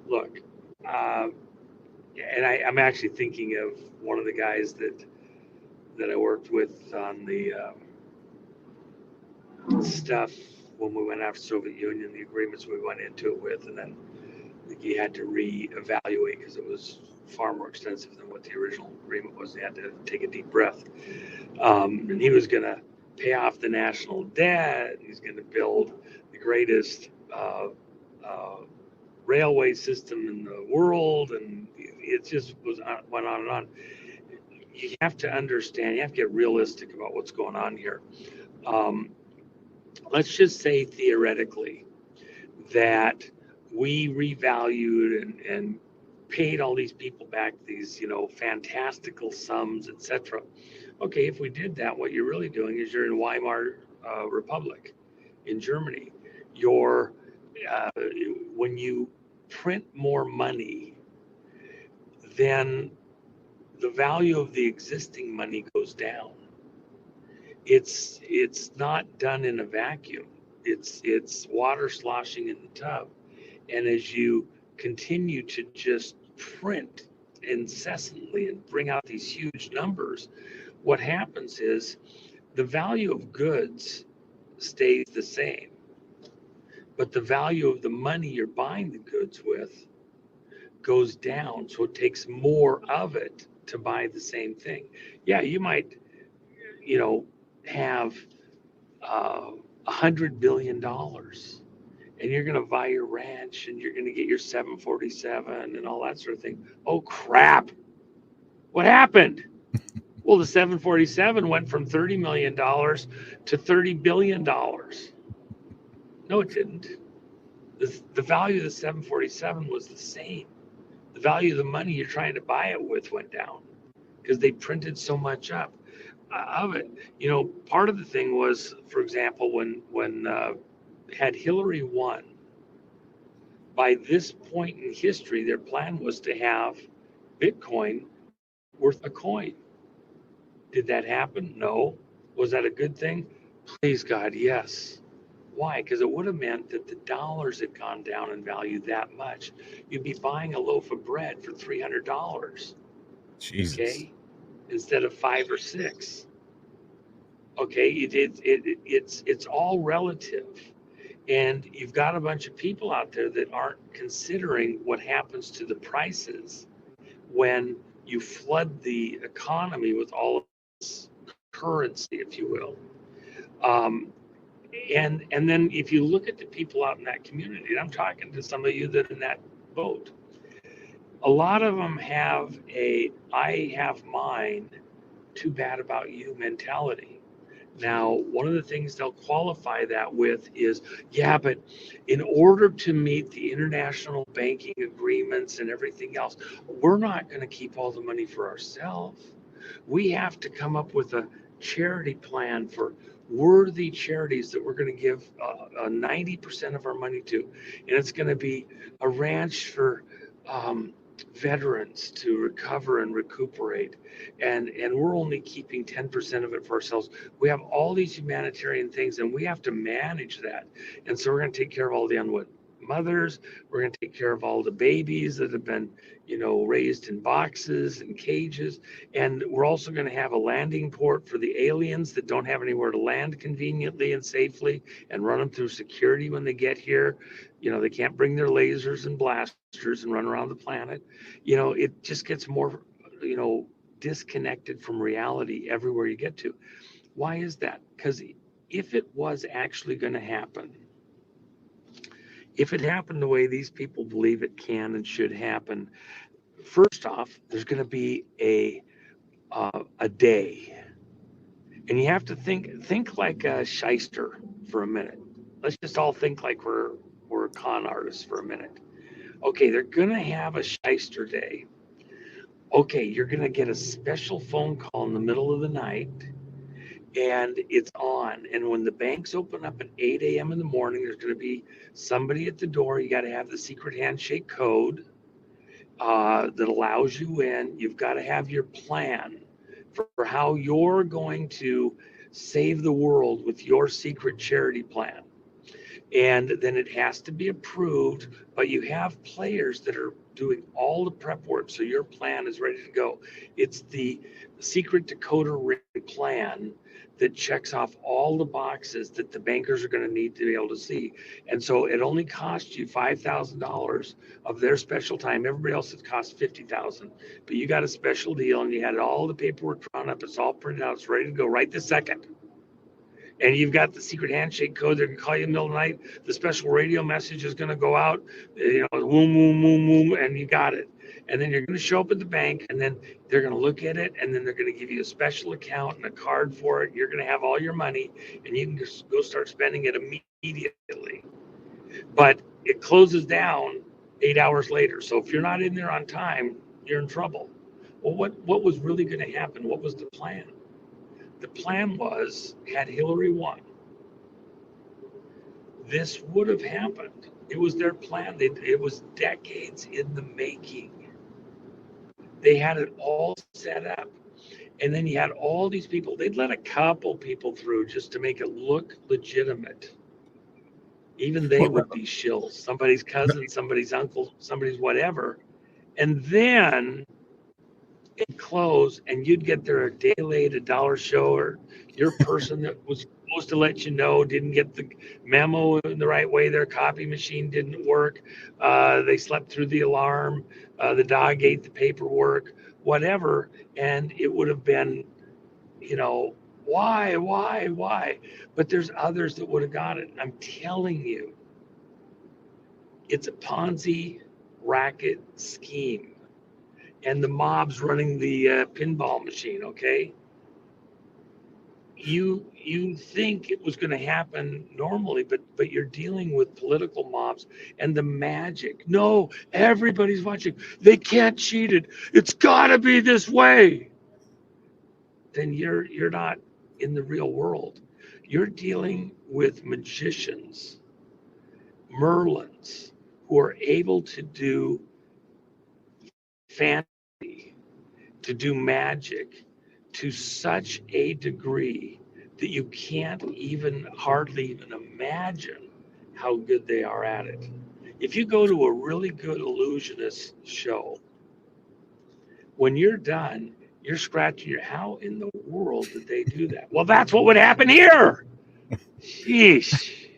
Look, and I'm actually thinking of one of the guys that I worked with on the stuff when we went after Soviet Union, the agreements we went into it with, and then he had to reevaluate because it was far more extensive than what the original agreement was. He had to take a deep breath. And he was going to pay off the national debt. He's going to build the greatest railway system in the world. And it just went on and on. You have to understand, you have to get realistic about what's going on here. Let's just say theoretically that we revalued and paid all these people back these, fantastical sums, etc. Okay, if we did that, what you're really doing is you're in Weimar Republic in Germany. When you print more money, then the value of the existing money goes down. It's not done in a vacuum. It's water sloshing in the tub. And as you continue to just print incessantly and bring out these huge numbers, what happens is the value of goods stays the same, but the value of the money you're buying the goods with goes down. So it takes more of it to buy the same thing. Yeah, you might, have $100 billion, and you're going to buy your ranch, and you're going to get your 747 and all that sort of thing. Oh crap! What happened? Well, the 747 went from $30 million to $30 billion. No, it didn't. The value of the 747 was the same. The value of the money you're trying to buy it with went down because they printed so much up of it. Part of the thing was, for example, when had Hillary won, by this point in history, their plan was to have Bitcoin worth a coin. Did that happen? No. Was that a good thing? Please God, yes. Why? Because it would have meant that the dollars had gone down in value that much. You'd be buying a loaf of bread for $300. Jesus. Okay, instead of 5 or 6. Okay, it's all relative, and you've got a bunch of people out there that aren't considering what happens to the prices when you flood the economy with all of this currency, if you will. And then if you look at the people out in that community, and I'm talking to some of you that are in that boat, a lot of them have I have mine, too bad about you mentality. Now, one of the things they'll qualify that with is, yeah, but in order to meet the international banking agreements and everything else, we're not going to keep all the money for ourselves. We have to come up with a charity plan for worthy charities that we're going to give 90% of our money to. And it's going to be a ranch for veterans to recover and recuperate, and we're only keeping 10% of it for ourselves. We have all these humanitarian things, and we have to manage that, and so we're going to take care of all the mothers. We're going to take care of all the babies that have been, raised in boxes and cages. And we're also going to have a landing port for the aliens that don't have anywhere to land conveniently and safely, and run them through security when they get here. They can't bring their lasers and blasters and run around the planet. It just gets more, disconnected from reality everywhere you get to. Why is that? Because if it was actually going to happen, if it happened the way these people believe it can and should happen, first off, there's going to be a day, and you have to think like a shyster for a minute. Let's just all think like we're con artists for a minute. Okay, they're going to have a shyster day. Okay, you're going to get a special phone call in the middle of the night, and it's on. And when the banks open up at 8 a.m. in the morning, there's going to be somebody at the door. You got to have the secret handshake code that allows you in. You've got to have your plan for how you're going to save the world with your secret charity plan. And then it has to be approved, but you have players that are doing all the prep work, so your plan is ready to go. It's the secret decoder ring plan that checks off all the boxes that the bankers are going to need to be able to see. And so it only costs you $5,000 of their special time. Everybody else it costs $50,000, but you got a special deal, and you had all the paperwork drawn up. It's all printed out. It's ready to go right this second. And you've got the secret handshake code. They're going to call you in the middle of the night. The special radio message is going to go out, boom, boom, boom, boom, and you got it. And then you're going to show up at the bank, and then they're going to look at it, and then they're going to give you a special account and a card for it. You're going to have all your money, and you can just go start spending it immediately. But it closes down 8 hours later. So if you're not in there on time, you're in trouble. Well, what was really going to happen? What was the plan? The plan was, had Hillary won, this would have happened. It was their plan. It was decades in the making. They had it all set up. And then you had all these people. They'd let a couple people through just to make it look legitimate. Even they would be shills. Somebody's cousin, somebody's uncle, somebody's whatever. And then it closed, and you'd get there a day late, a dollar show, or your person that was supposed to let you know didn't get the memo in the right way. Their copy machine didn't work. They slept through the alarm. The dog ate the paperwork, whatever. And it would have been, why? But there's others that would have got it. I'm telling you, it's a Ponzi racket scheme. And the mob's running the pinball machine, okay? You think it was going to happen normally, but you're dealing with political mobs and the magic. No, everybody's watching. They can't cheat it. It's got to be this way. Then you're not in the real world. You're dealing with magicians, Merlins, who are able to do fantasy, to do magic to such a degree that you can't hardly even imagine how good they are at it. If you go to a really good illusionist show, when you're done, you're scratching your, how in the world did they do that? Well, that's what would happen here. Sheesh.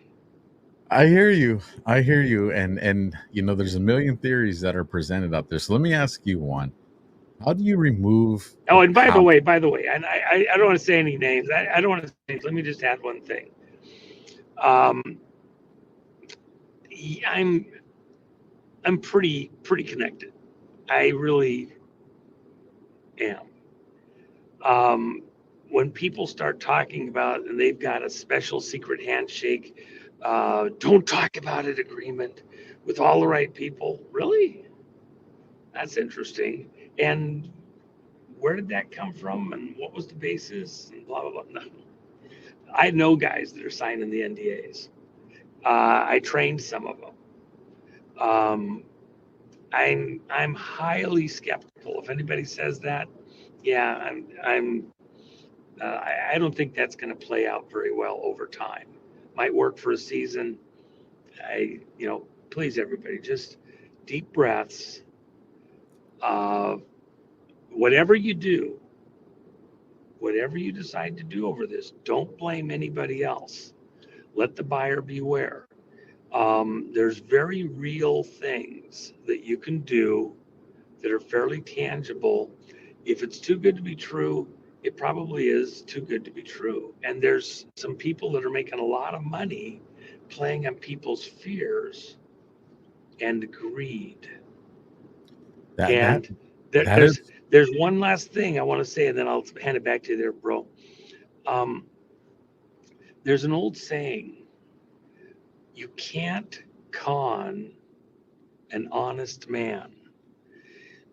I hear you. And there's a million theories that are presented out there. So let me ask you one. How do you remove? Oh, and by the way, and I don't want to say any names. I don't want to say. Let me just add one thing. I'm pretty connected. I really am. When people start talking about, and they've got a special secret handshake, don't talk about it agreement with all the right people. Really? That's interesting. And where did that come from? And what was the basis? And blah, blah, blah. No. I know guys that are signing the NDAs. I trained some of them. I'm highly skeptical. If anybody says that, yeah, I don't think that's going to play out very well over time. Might work for a season. please, everybody, just deep breaths. Whatever you do, whatever you decide to do over this, don't blame anybody else. Let the buyer beware. There's very real things that you can do that are fairly tangible. If it's too good to be true, it probably is too good to be true. And there's some people that are making a lot of money playing on people's fears and greed. That And that is there's one last thing I want to say, and then I'll hand it back to you there, bro. There's an old saying: you can't con an honest man.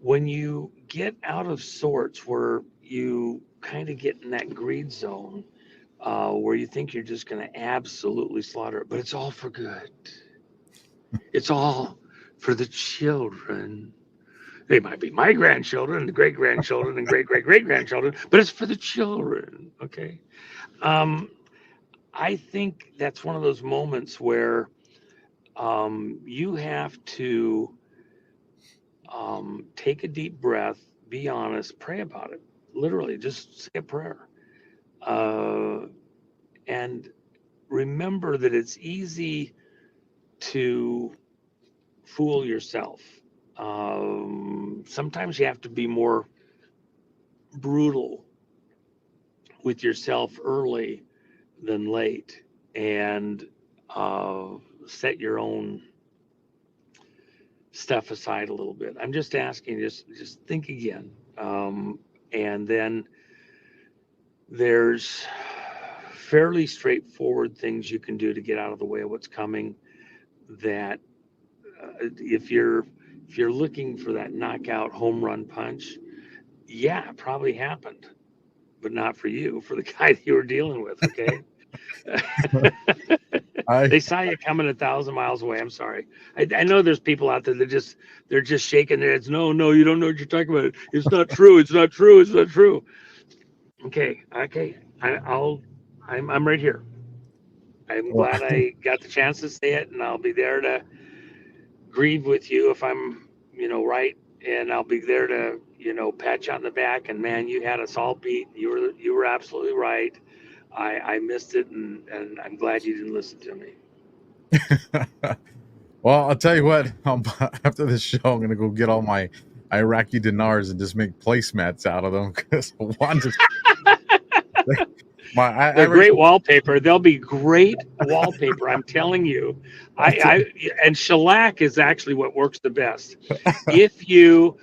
When you get out of sorts, where you kind of get in that greed zone, where you think you're just going to absolutely slaughter it, but it's all for good. It's all for the children. They might be my grandchildren, and great grandchildren, and great great great grandchildren, but it's for the children. Okay. I think that's one of those moments where you have to take a deep breath, be honest, pray about it. Literally, just say a prayer. And remember that it's easy to fool yourself. Sometimes you have to be more brutal with yourself early than late, and set your own stuff aside a little bit. I'm just asking, just think again. And then there's fairly straightforward things you can do to get out of the way of what's coming. That if you're looking for that knockout home run punch, yeah, it probably happened, but not for you, for the guy that you were dealing with. Okay. They saw you coming 1,000 miles away. I'm sorry. I know there's people out there that they're just shaking their heads. No, you don't know what you're talking about. It's not true. It's not true. It's not true. Okay. I'm right here. I'm glad I got the chance to say it, and I'll be there to grieve with you if I'm, right, and I'll be there to, pat you on the back. And man, you had us all beat. You were absolutely right. I missed it, and I'm glad you didn't listen to me. Well, I'll tell you what. After this show, I'm gonna go get all my Iraqi dinars and just make placemats out of them, because Juan just They're great wallpaper. They'll be great wallpaper. I'm telling you. And shellac is actually what works the best. If you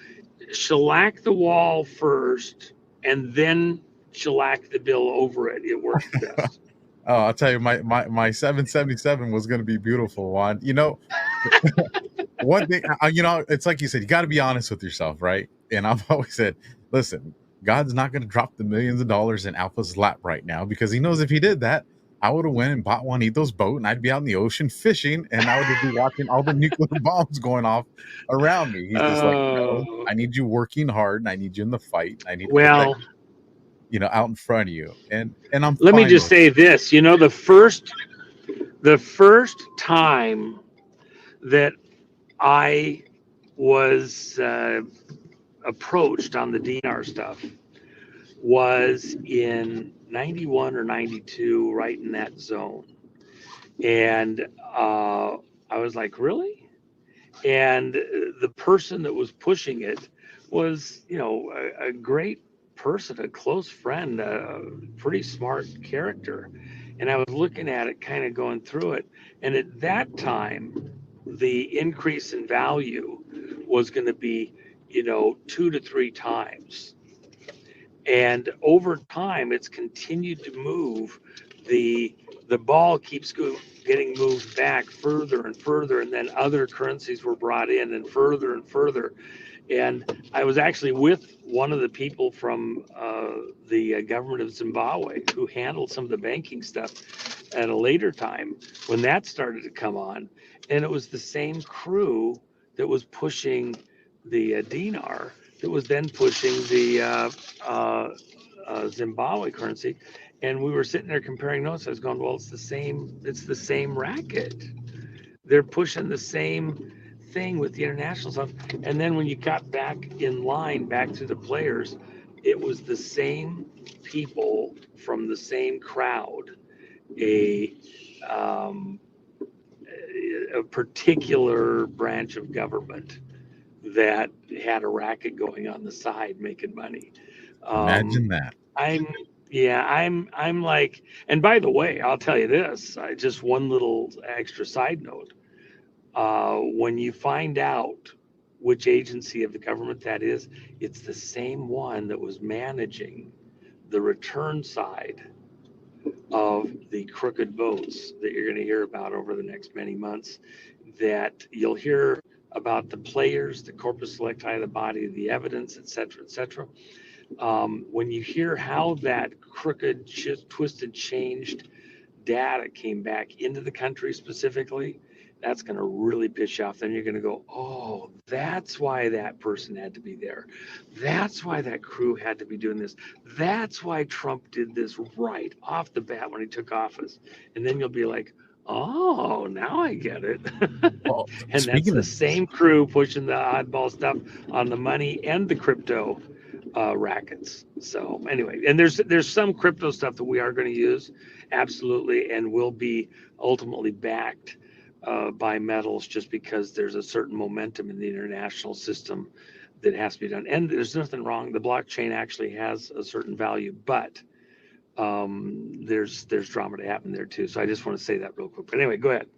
shellac the wall first and then shellac the bill over it, it works the best. Oh, I'll tell you, my 777 was going to be beautiful, Juan. One thing, it's like you said, you got to be honest with yourself, right? And I've always said, listen, God's not going to drop the millions of dollars in Alpha's lap right now, because he knows if he did that, I would have went and bought Juanito's boat, and I'd be out in the ocean fishing, and I would be watching all the nuclear bombs going off around me. He's just like, no, I need you working hard, and I need you in the fight. I need to protect, out in front of you. And I'm. Let me just say this. The first time that I was approached on the DNR stuff was in 91 or 92, right in that zone. And I was like, really? And the person that was pushing it was, a great person, a close friend, a pretty smart character. And I was looking at it, kind of going through it. And at that time, the increase in value was going to be, 2 to 3 times. And over time, it's continued to move. The ball keeps getting moved back further and further, and then other currencies were brought in and further and further. And I was actually with one of the people from the government of Zimbabwe who handled some of the banking stuff at a later time when that started to come on. And it was the same crew that was pushing the dinar that was then pushing the Zimbabwe currency. And we were sitting there comparing notes. I was going, well, it's the same racket. they're pushing the same thing with the international stuff. And then when you got back in line, back to the players, it was the same people from the same crowd, a um, a particular branch of government that had a racket going on the side making money. Imagine Um, that. I'm I'm like, and by the way, I'll tell you this, just one little extra side note. When you find out which agency of the government that is, it's the same one that was managing the return side of the crooked votes that you're going to hear about over the next many months. That you'll hear about the players, the corpus electi, the body, the evidence, et cetera, et cetera. When you hear how that crooked, twisted, changed data came back into the country specifically, that's going to really piss you off. Then you're going to go, oh, that's why that person had to be there. That's why that crew had to be doing this. That's why Trump did this right off the bat when he took office. And then you'll be like, oh, now I get it. Well, And that's speaking the of, same crew pushing the oddball stuff on the money and the crypto rackets. So anyway, and there's some crypto stuff that we are going to use, absolutely, and will be ultimately backed by metals, just because there's a certain momentum in the international system that has to be done. And there's nothing wrong. The blockchain actually has a certain value, but there's drama to happen there too. So I just want to say that real quick. But anyway, go ahead.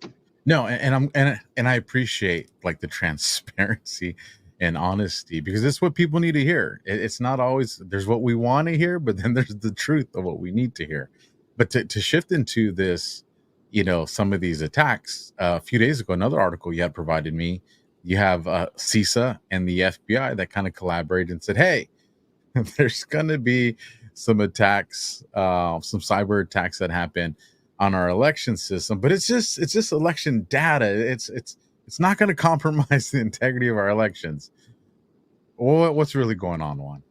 no, and I appreciate like the transparency and honesty, because it's what people need to hear. It's not always, there's what we want to hear, but then there's the truth of what we need to hear. But to shift into this, some of these attacks, a few days ago, another article you had provided me, you have CISA and the FBI that kind of collaborated and said, hey, there's going to be some attacks, some cyber attacks that happen on our election system, but it's just election data. It's not going to compromise the integrity of our elections. What's really going on, Juan?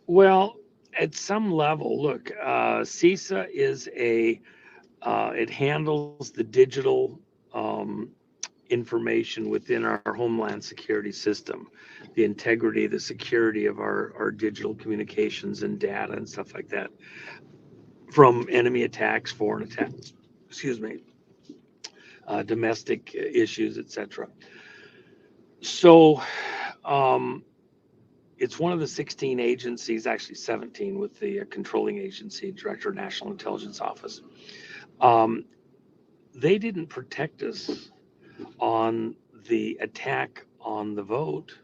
Well, at some level, look, CISA is it handles the digital information within our homeland security system, the integrity, the security of our digital communications and data and stuff like that, from enemy attacks, foreign attacks, excuse me, domestic issues, etc. So it's one of the 16 agencies, actually 17, with the controlling agency, Director of National Intelligence Office. They didn't protect us on the attack on the vote.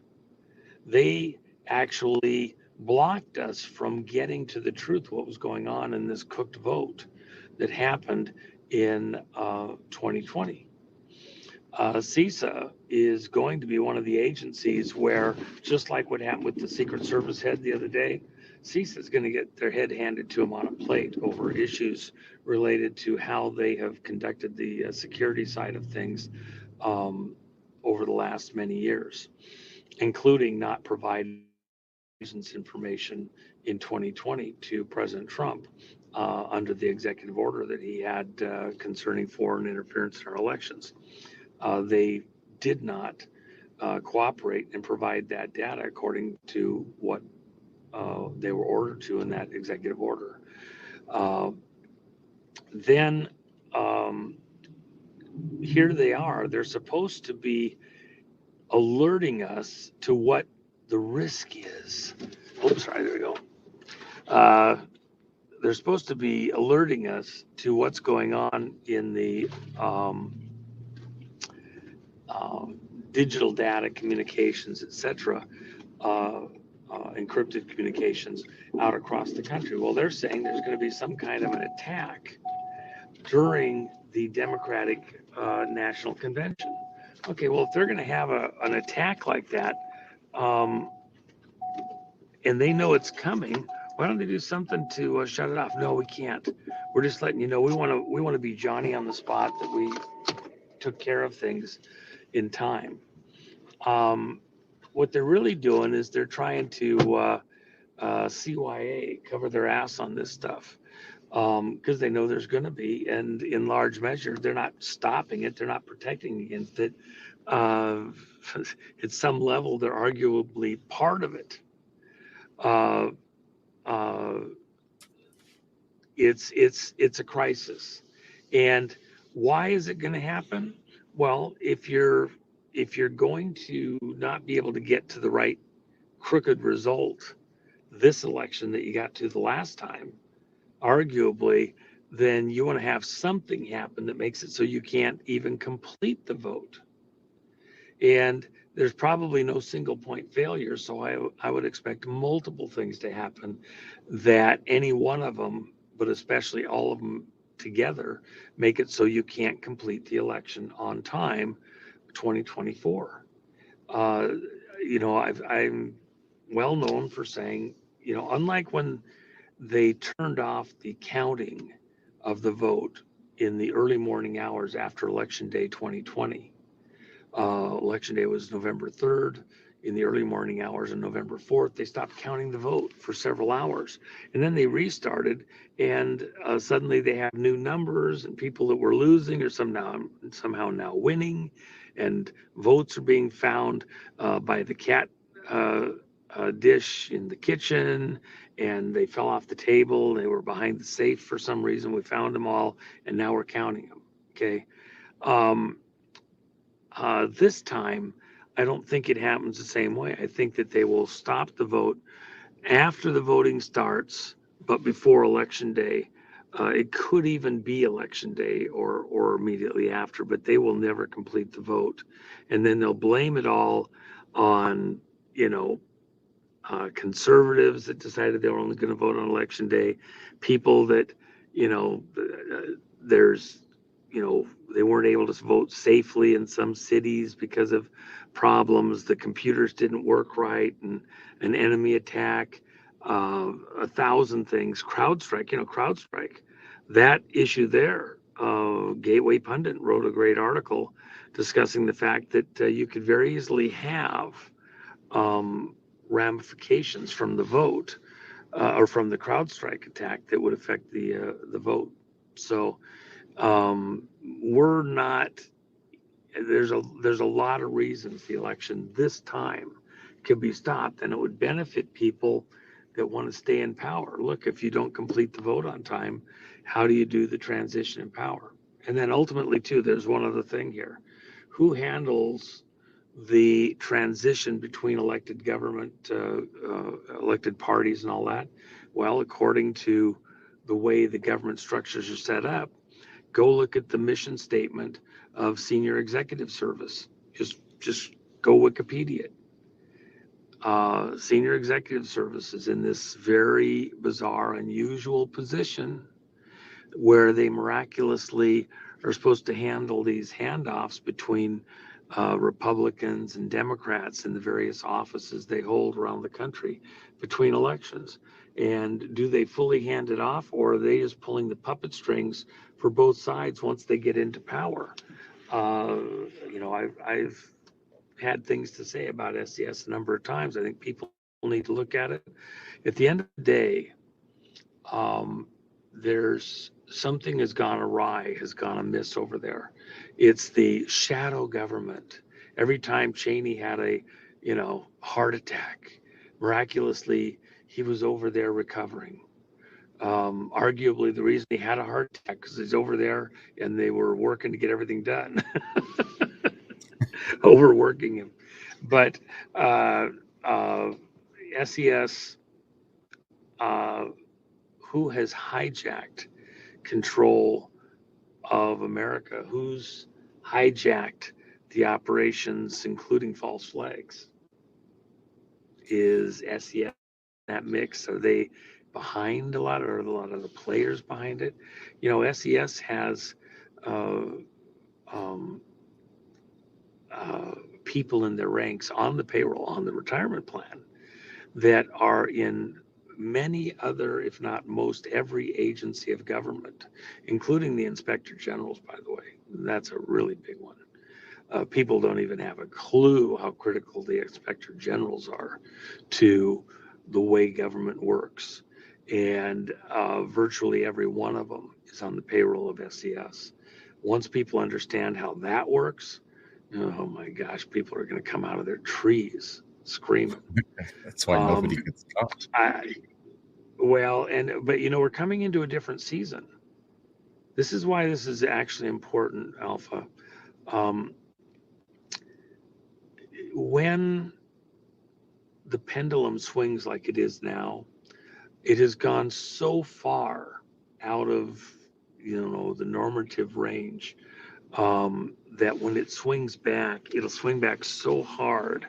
They actually blocked us from getting to the truth, what was going on in this cooked vote that happened in 2020. CISA is going to be one of the agencies where, just like what happened with the Secret Service head the other day, CISA is going to get their head handed to them on a plate over issues related to how they have conducted the security side of things over the last many years, including not providing information in 2020 to President Trump under the executive order that he had concerning foreign interference in our elections. They did not cooperate and provide that data according to what they were ordered to in that executive order. Then here they are. They're supposed to be alerting us to what the risk is. Oops, sorry, there we go. They're supposed to be alerting us to what's going on in the digital data communications, etc., encrypted communications out across the country. Well, they're saying there's going to be some kind of an attack during the Democratic National Convention. Okay, well, if they're going to have an attack like that, and they know it's coming, why don't they do something to shut it off? No, we can't. We're just letting you know we want to be Johnny on the spot, that we took care of things in time. What they're really doing is they're trying to CYA, cover their ass on this stuff. because they know there's going to be, and in large measure, they're not stopping it, they're not protecting against it. Uh, at some level, they're arguably part of it. Uh, uh, it's a crisis, and why is it going to happen? Well, if you're going to not be able to get to the right crooked result this election that you got to the last time, arguably, then you want to have something happen that makes it so you can't even complete the vote. And there's probably no single point failure. So I would expect multiple things to happen that any one of them, but especially all of them together, make it so you can't complete the election on time, 2024. Uh, I'm well known for saying, unlike when they turned off the counting of the vote in the early morning hours after Election Day 2020. Election Day was November 3rd. In the early morning hours on November 4th, they stopped counting the vote for several hours. And then they restarted, and suddenly they have new numbers and people that were losing or somehow now winning, and votes are being found by the cat dish in the kitchen, and they fell off the table. They were behind the safe for some reason. We found them all, and now we're counting them. Okay. This time, I don't think it happens the same way. I think that they will stop the vote after the voting starts, but before Election Day. It could even be Election Day or immediately after, but they will never complete the vote. And then they'll blame it all on, conservatives that decided they were only going to vote on Election Day, people that, there's, they weren't able to vote safely in some cities because of problems. The computers didn't work right, and an enemy attack, 1,000 things. CrowdStrike. That issue there. Gateway Pundit wrote a great article discussing the fact that you could very easily have ramifications from the vote or from the CrowdStrike attack that would affect the vote. So we're not. There's a lot of reasons the election this time could be stopped, and it would benefit people that want to stay in power. Look, if you don't complete the vote on time, how do you do the transition in power? And then ultimately, too, there's one other thing here: who handles the transition between elected government, elected parties, and all that? Well, according to the way the government structures are set up, go look at the mission statement of Senior Executive Service. Just go Wikipedia it. Senior Executive Service is in this very bizarre, unusual position where they miraculously are supposed to handle these handoffs between Republicans and Democrats in the various offices they hold around the country between elections. And do they fully hand it off, or are they just pulling the puppet strings for both sides once they get into power? I've had things to say about SES a number of times. I think people need to look at it. At the end of the day, there's something has gone awry, has gone amiss over there. It's the shadow government. Every time Cheney had a, heart attack, miraculously he was over there recovering. Arguably, the reason he had a heart attack because he's over there and they were working to get everything done, overworking him. But SES, who has hijacked control of America? Who's hijacked the operations, including false flags? Is SES that mix? Are they behind a lot of the players behind it? SES has people in their ranks on the payroll, on the retirement plan, that are in many other, if not most every agency of government, including the inspector generals, by the way. That's a really big one. People don't even have a clue how critical the inspector generals are to the way government works. and virtually every one of them is on the payroll of SES. Once people understand how that works, oh my gosh, people are going to come out of their trees screaming. That's why nobody gets caught. But we're coming into a different season. This is why this is actually important, Alpha. Um, when the pendulum swings like it is now, it has gone so far out of the normative range, that when it swings back, it'll swing back so hard,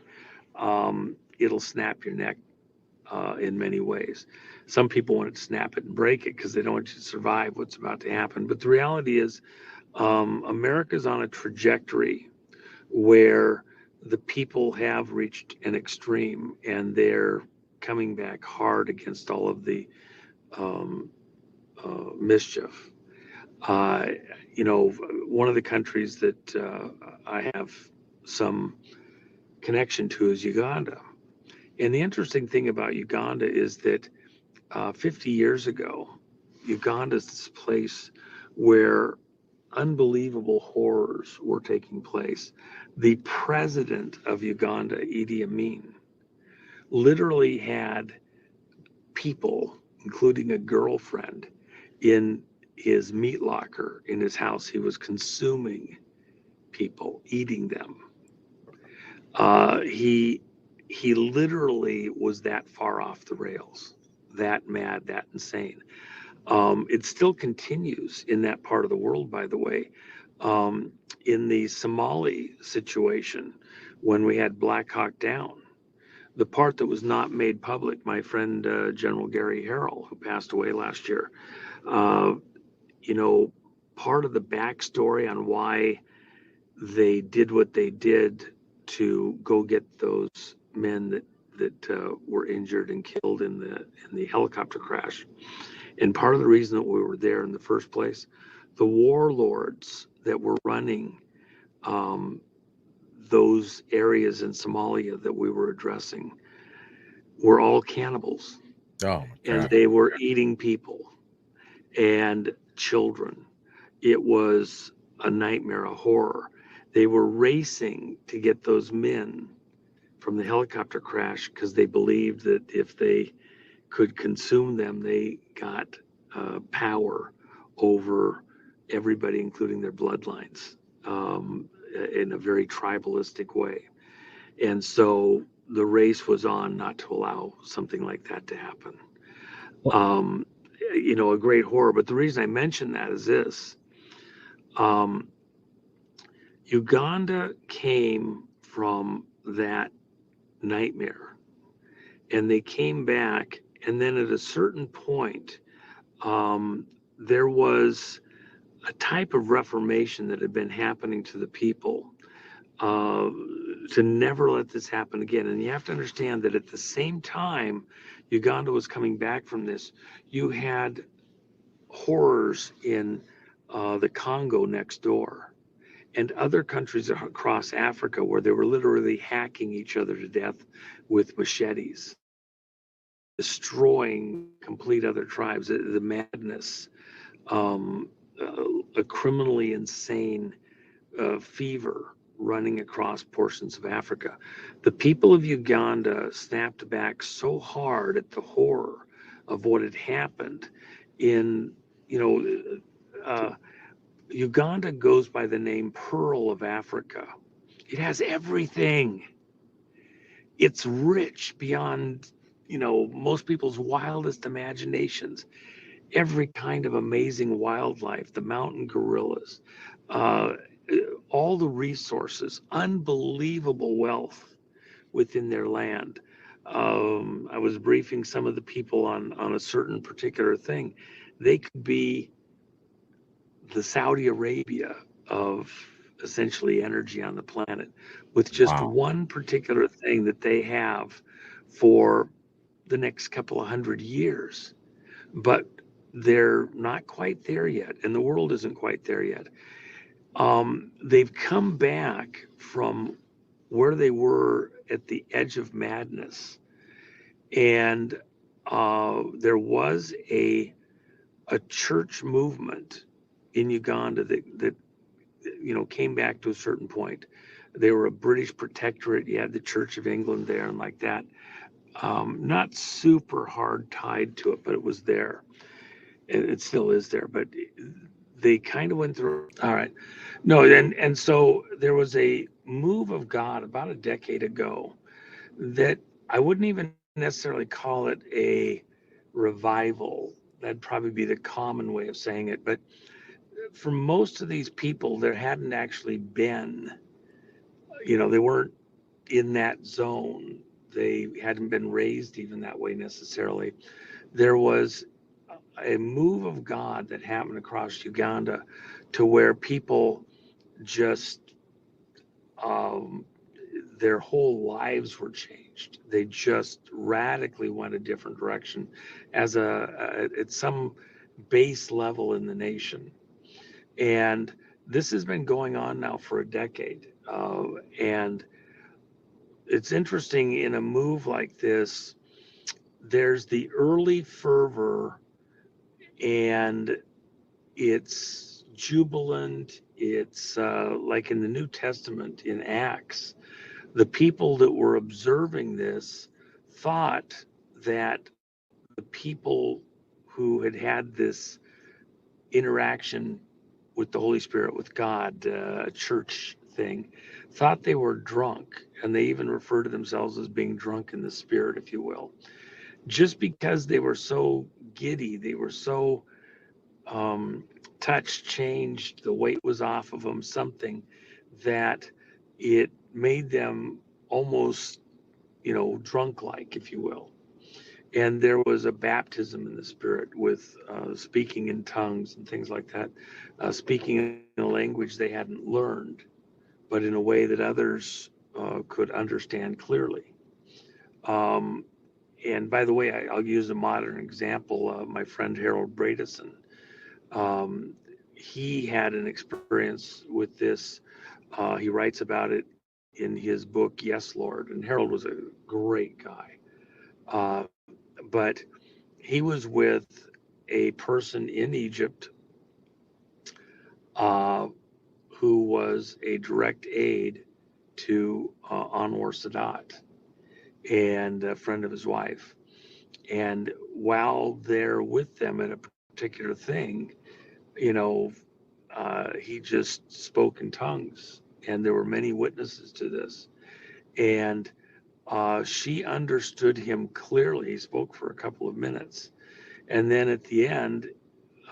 it'll snap your neck in many ways. Some people want to snap it and break it because they don't want you to survive what's about to happen. But the reality is, America's on a trajectory where the people have reached an extreme, and they're coming back hard against all of the mischief. One of the countries that I have some connection to is Uganda. And the interesting thing about Uganda is that 50 years ago, Uganda is this place where unbelievable horrors were taking place. The president of Uganda, Idi Amin, literally had people, including a girlfriend, in his meat locker in his house. He was consuming people, eating them. He literally was that far off the rails, that mad, that insane. It still continues in that part of the world, by the way. In the Somali situation, when we had Black Hawk Down, the part that was not made public, my friend General Gary Harrell, who passed away last year, part of the backstory on why they did what they did to go get those men that were injured and killed in the helicopter crash. And part of the reason that we were there in the first place, the warlords that were running those areas in Somalia that we were addressing were all cannibals. Oh, and they were eating people and children. It was a nightmare, a horror. They were racing to get those men from the helicopter crash because they believed that if they could consume them, they got power over everybody, including their bloodlines, in a very tribalistic way. And so the race was on not to allow something like that to happen. A great horror. But the reason I mention that is this. Uganda came from that nightmare, and they came back, and then at a certain point, there was a type of reformation that had been happening to the people, to never let this happen again. And you have to understand that at the same time Uganda was coming back from this, you had horrors in the Congo next door and other countries across Africa where they were literally hacking each other to death with machetes, destroying complete other tribes. The madness, a criminally insane fever running across portions of Africa. The people of Uganda snapped back so hard at the horror of what had happened in, Uganda goes by the name Pearl of Africa. It has everything. It's rich beyond, most people's wildest imaginations. Every kind of amazing wildlife, the mountain gorillas, all the resources, unbelievable wealth within their land. I was briefing some of the people on a certain particular thing. They could be the Saudi Arabia of essentially energy on the planet, with just one particular thing that they have for the next couple of 100 years. But they're not quite there yet, and the world isn't quite there yet. They've come back from where they were at the edge of madness, and there was a church movement in Uganda that came back to a certain point. They were a British protectorate. You had the Church of England there and like that. Not super hard tied to it, but it was there. It still is there, but they kind of went through. All right. No, and so there was a move of God about a decade ago that I wouldn't even necessarily call it a revival. That'd probably be the common way of saying it. But for most of these people, there hadn't actually been, they weren't in that zone. They hadn't been raised even that way necessarily. There was a move of God that happened across Uganda to where people just, their whole lives were changed. They just radically went a different direction at some base level in the nation. And this has been going on now for a decade. And it's interesting, in a move like this, there's the early fervor, and it's jubilant. It's like in the New Testament in Acts, the people that were observing this thought that the people who had this interaction with the Holy Spirit, with God, church thing, thought they were drunk, and they even refer to themselves as being drunk in the Spirit, if you will, just because they were so giddy, they were so touch changed, the weight was off of them, something that it made them almost, drunk like, if you will. And there was a baptism in the Spirit with speaking in tongues and things like that, speaking in a language they hadn't learned, but in a way that others could understand clearly. And by the way, I'll use a modern example. My friend Harold Bradison, he had an experience with this. He writes about it in his book, Yes, Lord. And Harold was a great guy. But he was with a person in Egypt who was a direct aide to Anwar Sadat and a friend of his wife. And while they're with them at a particular thing, he just spoke in tongues, and there were many witnesses to this. And she understood him clearly. He spoke for a couple of minutes. And then at the end,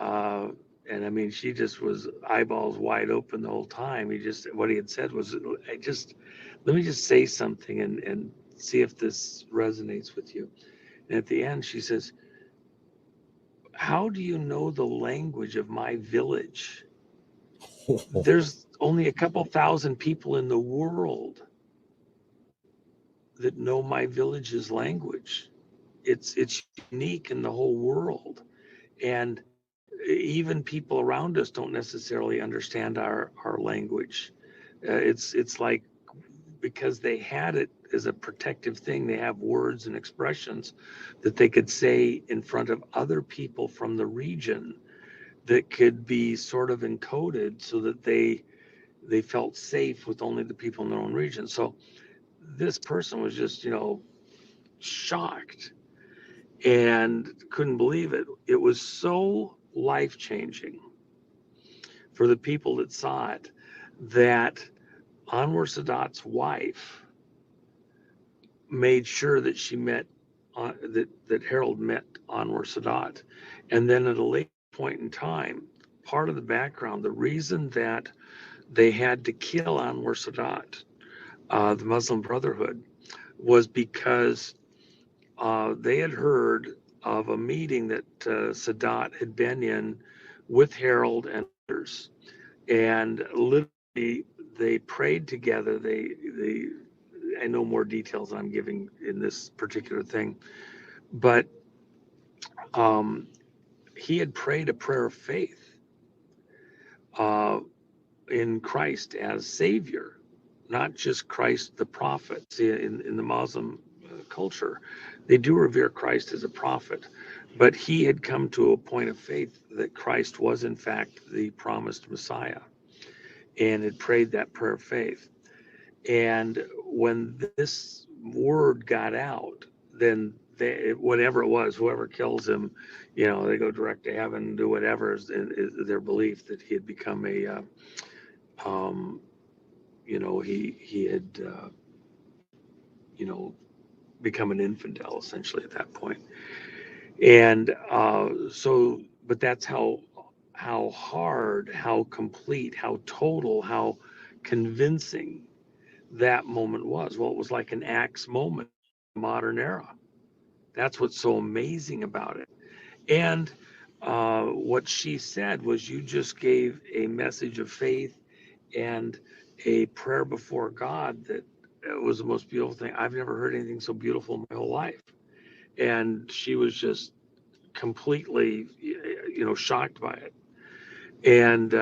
and I mean, she just was eyeballs wide open the whole time. What he had said was, let me just say something and see if this resonates with you. And at the end, she says, how do you know the language of my village? There's only a couple thousand people in the world that know my village's language. It's unique in the whole world. And even people around us don't necessarily understand our language. It's like, because they had it as a protective thing, they have words and expressions that they could say in front of other people from the region that could be sort of encoded so that they felt safe with only the people in their own region. So this person was just, shocked and couldn't believe it. It was so life-changing for the people that saw it that Anwar Sadat's wife made sure that she met that Harold met Anwar Sadat. And then at a late point in time, part of the background, the reason that they had to kill Anwar Sadat, the Muslim Brotherhood, was because they had heard of a meeting that Sadat had been in with Harold and others, and literally they prayed together. I know more details than I'm giving in this particular thing, but he had prayed a prayer of faith in Christ as Savior, not just Christ the prophet. See, in the Muslim culture, They do revere Christ as a prophet, but he had come to a point of faith that Christ was in fact the promised Messiah, and had prayed that prayer of faith. And when this word got out, then whatever it was, whoever kills him, they go direct to heaven, do whatever is their belief, that he had become he had, become an infidel essentially at that point. And but that's how hard, how complete, how total, how convincing that moment was. Well, it was like an Acts moment in the modern era. That's what's so amazing about it. And what she said was, you just gave a message of faith and a prayer before God that was the most beautiful thing. I've never heard anything so beautiful in my whole life. And she was just completely, shocked by it. And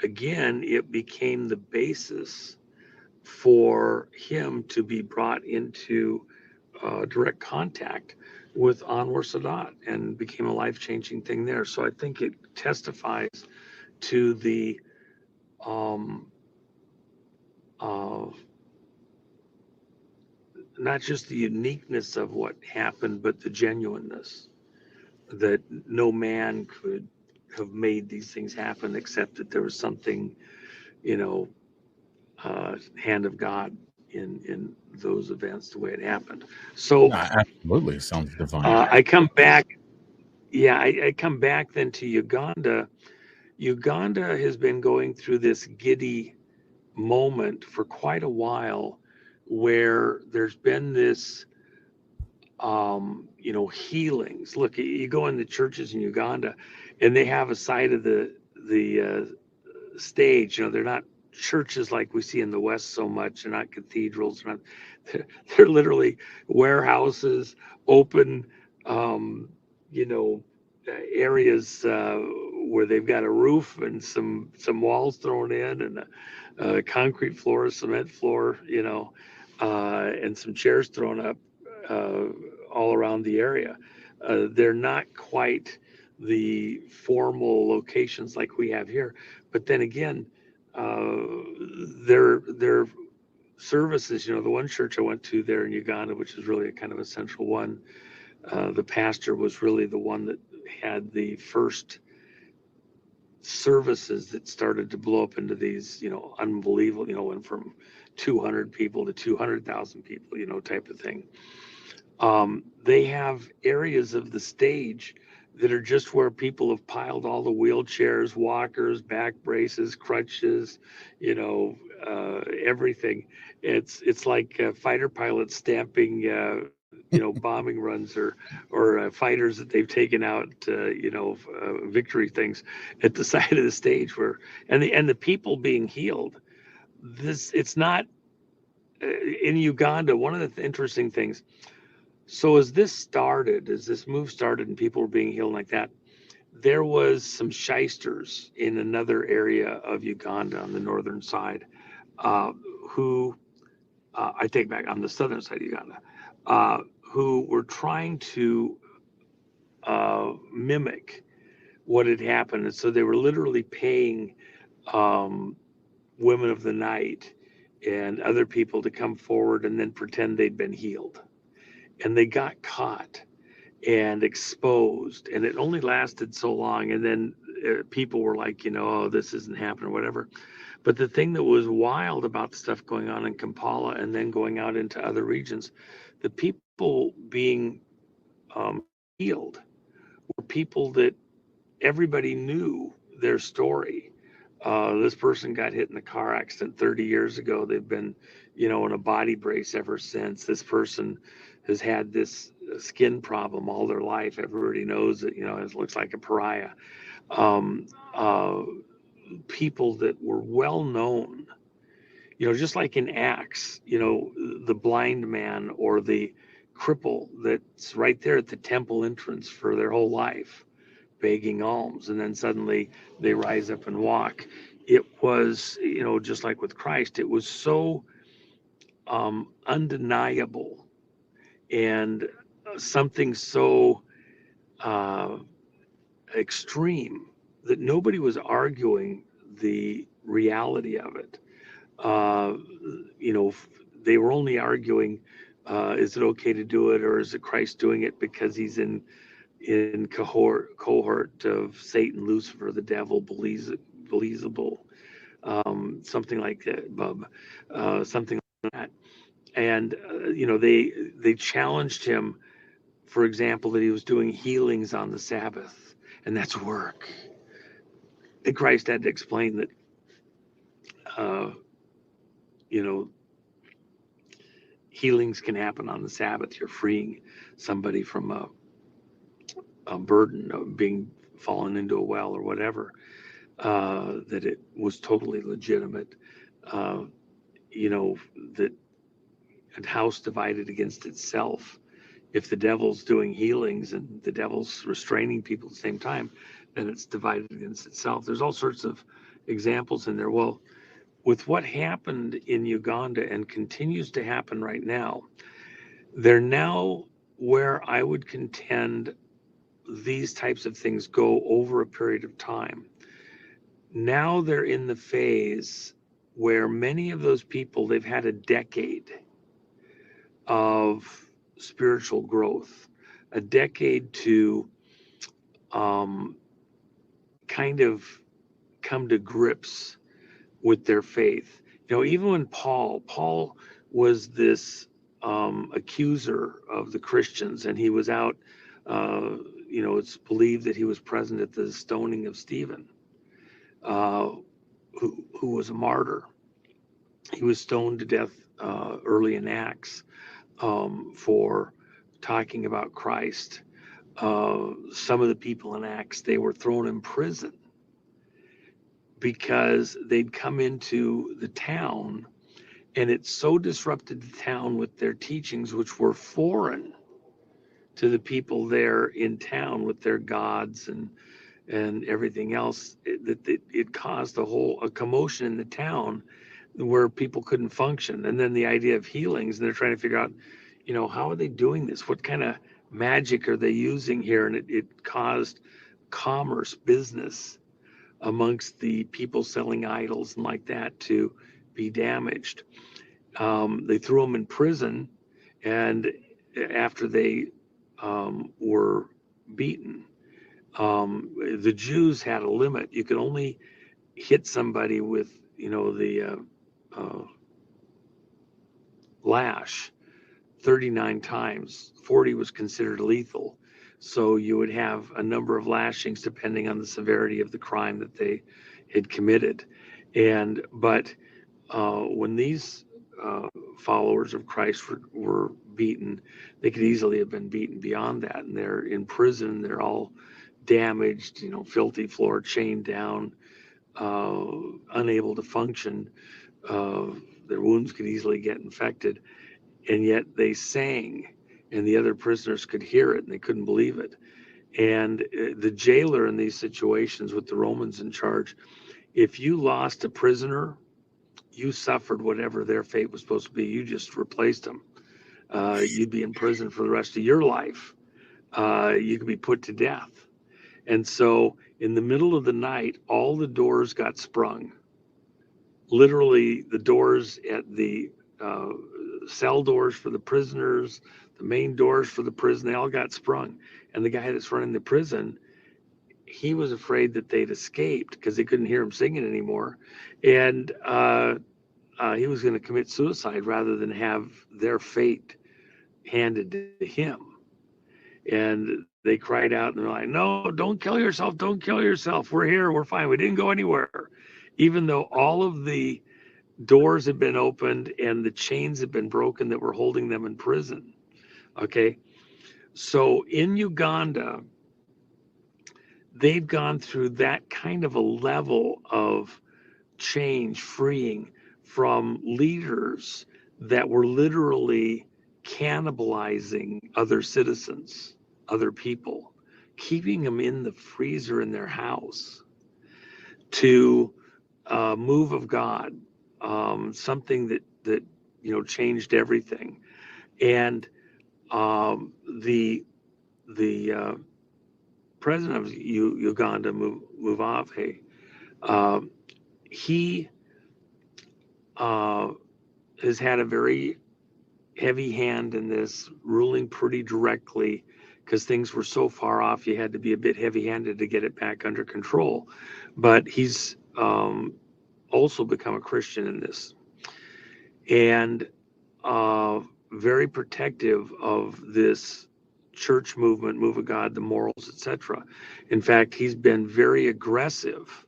again, it became the basis for him to be brought into direct contact with Anwar Sadat, and became a life-changing thing there. So I think it testifies to the not just the uniqueness of what happened, but the genuineness, that no man could have made these things happen except that there was something, hand of God in those events, the way it happened. So Absolutely sounds divine. I come back. Yeah, I come back then to Uganda. Uganda has been going through this giddy moment for quite a while, where there's been this, healings. Look, you go in the churches in Uganda, and they have a side of the stage. They're not churches like we see in the West so much. They're not cathedrals. They're literally warehouses, open, you know, areas where they've got a roof and some walls thrown in, and a concrete floor, a cement floor, and some chairs thrown up all around the area. They're not quite the formal locations like we have here, but then again, their services. The one church I went to there in Uganda, which is really a kind of a central one, the pastor was really the one that had the first services that started to blow up into these, unbelievable, went from 200 people to 200,000 people, type of thing. They have areas of the stage that are just where people have piled all the wheelchairs, walkers, back braces, crutches, everything. It's like fighter pilots stamping, bombing runs, or fighters that they've taken out, victory things at the side of the stage, and the people being healed. It's not in Uganda. One of the interesting things. So as this move started and people were being healed like that, there was some shysters in another area of Uganda on the northern side, who, I take back, on the southern side of Uganda, who were trying to mimic what had happened. And so they were literally paying women of the night and other people to come forward and then pretend they'd been healed. And they got caught and exposed, and it only lasted so long. And then people were like, oh, this isn't happening, whatever. But the thing that was wild about the stuff going on in Kampala and then going out into other regions, the people being healed were people that everybody knew their story. This person got hit in a car accident 30 years ago. They've been, in a body brace ever since. This person has had this skin problem all their life. Everybody knows it, it looks like a pariah. People that were well known, just like in Acts, the blind man or the cripple that's right there at the temple entrance for their whole life, begging alms, and then suddenly they rise up and walk. It was, just like with Christ, it was so undeniable, and something so uh, extreme that nobody was arguing the reality of it. Uh, you know, they were only arguing, is it okay to do it, or is it Christ doing it because he's in cohort of Satan, Lucifer, the devil, Beelzebul, something like that, Bub, something like that. And they challenged him, for example, that he was doing healings on the Sabbath, and that's work. And Christ had to explain that, uh, you know, healings can happen on the Sabbath. You're freeing somebody from a burden of being fallen into a well or whatever. That it was totally legitimate. Uh, that a house divided against itself, if the devil's doing healings and the devil's restraining people at the same time, then it's divided against itself. There's all sorts of examples in there. Well, with what happened in Uganda and continues to happen right now, they're now where I would contend these types of things go over a period of time. Now they're in the phase where many of those people, they've had a decade of spiritual growth, a decade to kind of come to grips with their faith. Even when Paul was this accuser of the Christians, and he was out, it's believed that he was present at the stoning of Stephen, who was a martyr. He was stoned to death early in Acts for talking about Christ. Some of the people in Acts, they were thrown in prison because they'd come into the town, and it so disrupted the town with their teachings, which were foreign to the people there in town with their gods and everything else, that it caused a commotion in the town where people couldn't function. And then the idea of healings, and they're trying to figure out, how are they doing this? What kind of magic are they using here? And it caused commerce, business amongst the people selling idols and like that to be damaged. They threw them in prison, and after they were beaten, the Jews had a limit. You could only hit somebody with, the lash 39 times. 40 was considered lethal. So you would have a number of lashings depending on the severity of the crime that they had committed. But when these followers of Christ were beaten, they could easily have been beaten beyond that. And they're in prison. They're all damaged, filthy floor, chained down, unable to function. Their wounds could easily get infected. And yet they sang, and the other prisoners could hear it, and they couldn't believe it. And the jailer in these situations with the Romans in charge, if you lost a prisoner, you suffered whatever their fate was supposed to be. You just replaced them. You'd be in prison for the rest of your life. You could be put to death. And so in the middle of the night, all the doors got sprung. Literally, the doors at the cell doors for the prisoners, the main doors for the prison, they all got sprung. And the guy that's running the prison, he was afraid that they'd escaped because they couldn't hear him singing anymore. And he was going to commit suicide rather than have their fate handed to him. And they cried out, and they're like, no, don't kill yourself. Don't kill yourself. We're here. We're fine. We didn't go anywhere. Even though all of the doors had been opened and the chains had been broken that were holding them in prison. Okay. So in Uganda, they've gone through that kind of a level of change, freeing from leaders that were literally cannibalizing other citizens, other people, keeping them in the freezer in their house, to a move of God, something that changed everything. And the president of Uganda, Mugabe, he has had a very heavy hand in this, ruling pretty directly, because things were so far off. You had to be a bit heavy-handed to get it back under control. But he's also become a Christian in this, and very protective of this church movement, move of God, the morals, etc. In fact, he's been very aggressive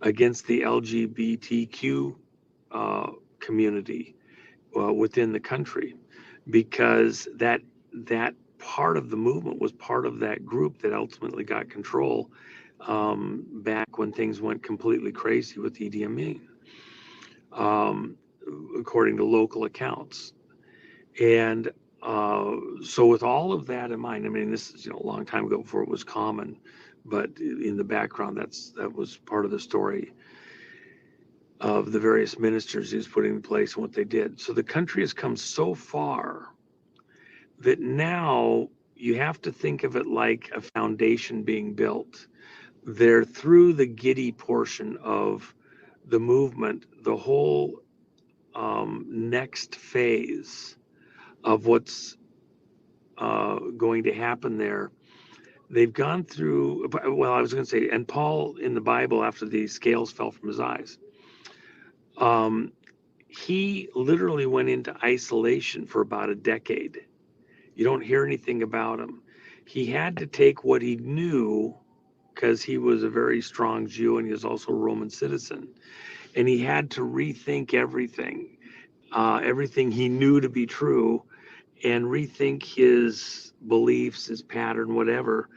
against the LGBTQ community within the country, because that part of the movement was part of that group that ultimately got control back when things went completely crazy with Idi Amin, according to local accounts. And so with all of that in mind, I mean, this is a long time ago before it was common, but in the background, that was part of the story of the various ministers he was putting in place and what they did. So the country has come so far that now you have to think of it like a foundation being built. They're through the giddy portion of the movement. The whole next phase of what's going to happen there, they've gone through, well, I was going to say, and Paul in the Bible, after the scales fell from his eyes, he literally went into isolation for about a decade. You don't hear anything about him. He had to take what he knew, because he was a very strong Jew and he was also a Roman citizen, and he had to rethink everything, everything he knew to be true, and rethink his beliefs, his pattern, whatever,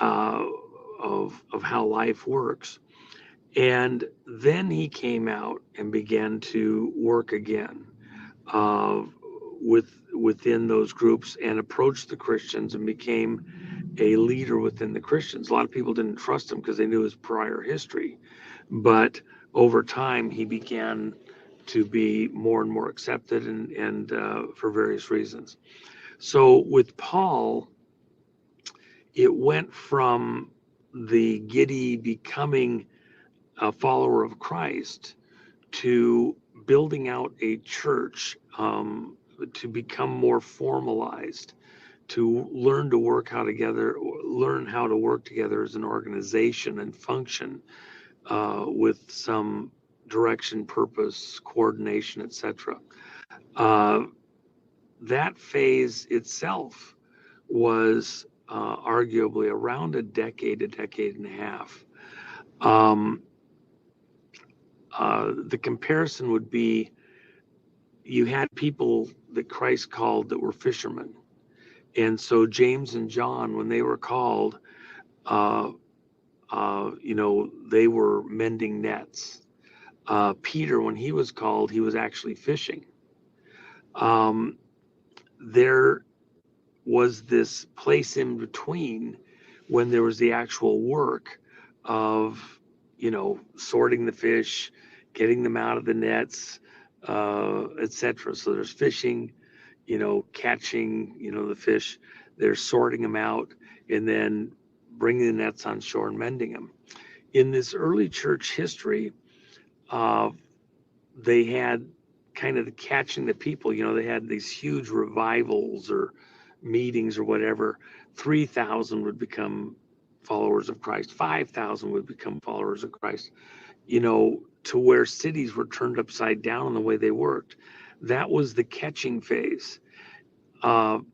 of how life works. And then he came out and began to work again within those groups, and approached the Christians and became a leader within the Christians. A lot of people didn't trust him because they knew his prior history, but over time he began to be more and more accepted, and for various reasons. So with Paul, it went from the giddy becoming a follower of Christ to building out a church, to become more formalized, to learn to work learn how to work together as an organization and function with some direction, purpose, coordination, etc. That phase itself was arguably around a decade and a half. The comparison would be, you had people that Christ called that were fishermen. And so James and John, when they were called, they were mending nets. Peter, when he was called, he was actually fishing. There was this place in between when there was the actual work of, sorting the fish, getting them out of the nets, etc. So there's fishing, catching, the fish, they're sorting them out, and then bringing the nets on shore and mending them. In this early church history, they had kind of the catching the people, they had these huge revivals or meetings or whatever. 3,000 would become followers of Christ, 5,000 would become followers of Christ, to where cities were turned upside down in the way they worked. That was the catching phase. But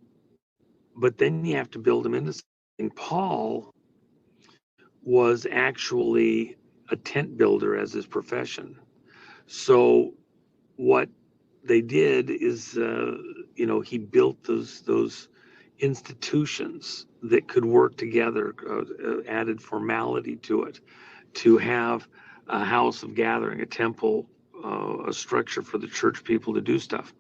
then you have to build them into something. Paul was actually a tent builder as his profession. So what they did is, he built those institutions that could work together, added formality to it, to have a house of gathering, a temple, a structure for the church people to do stuff.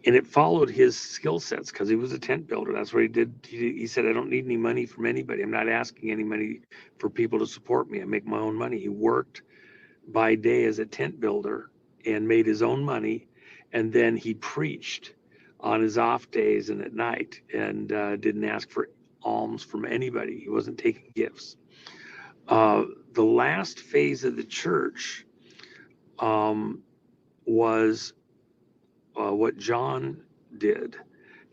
And it followed his skill sets, because he was a tent builder. That's what he did. He said, I don't need any money from anybody. I'm not asking any money for people to support me. I make my own money. He worked by day as a tent builder and made his own money, and then he preached on his off days and at night, and didn't ask for alms from anybody. He wasn't taking gifts. The last phase of the church was what John did.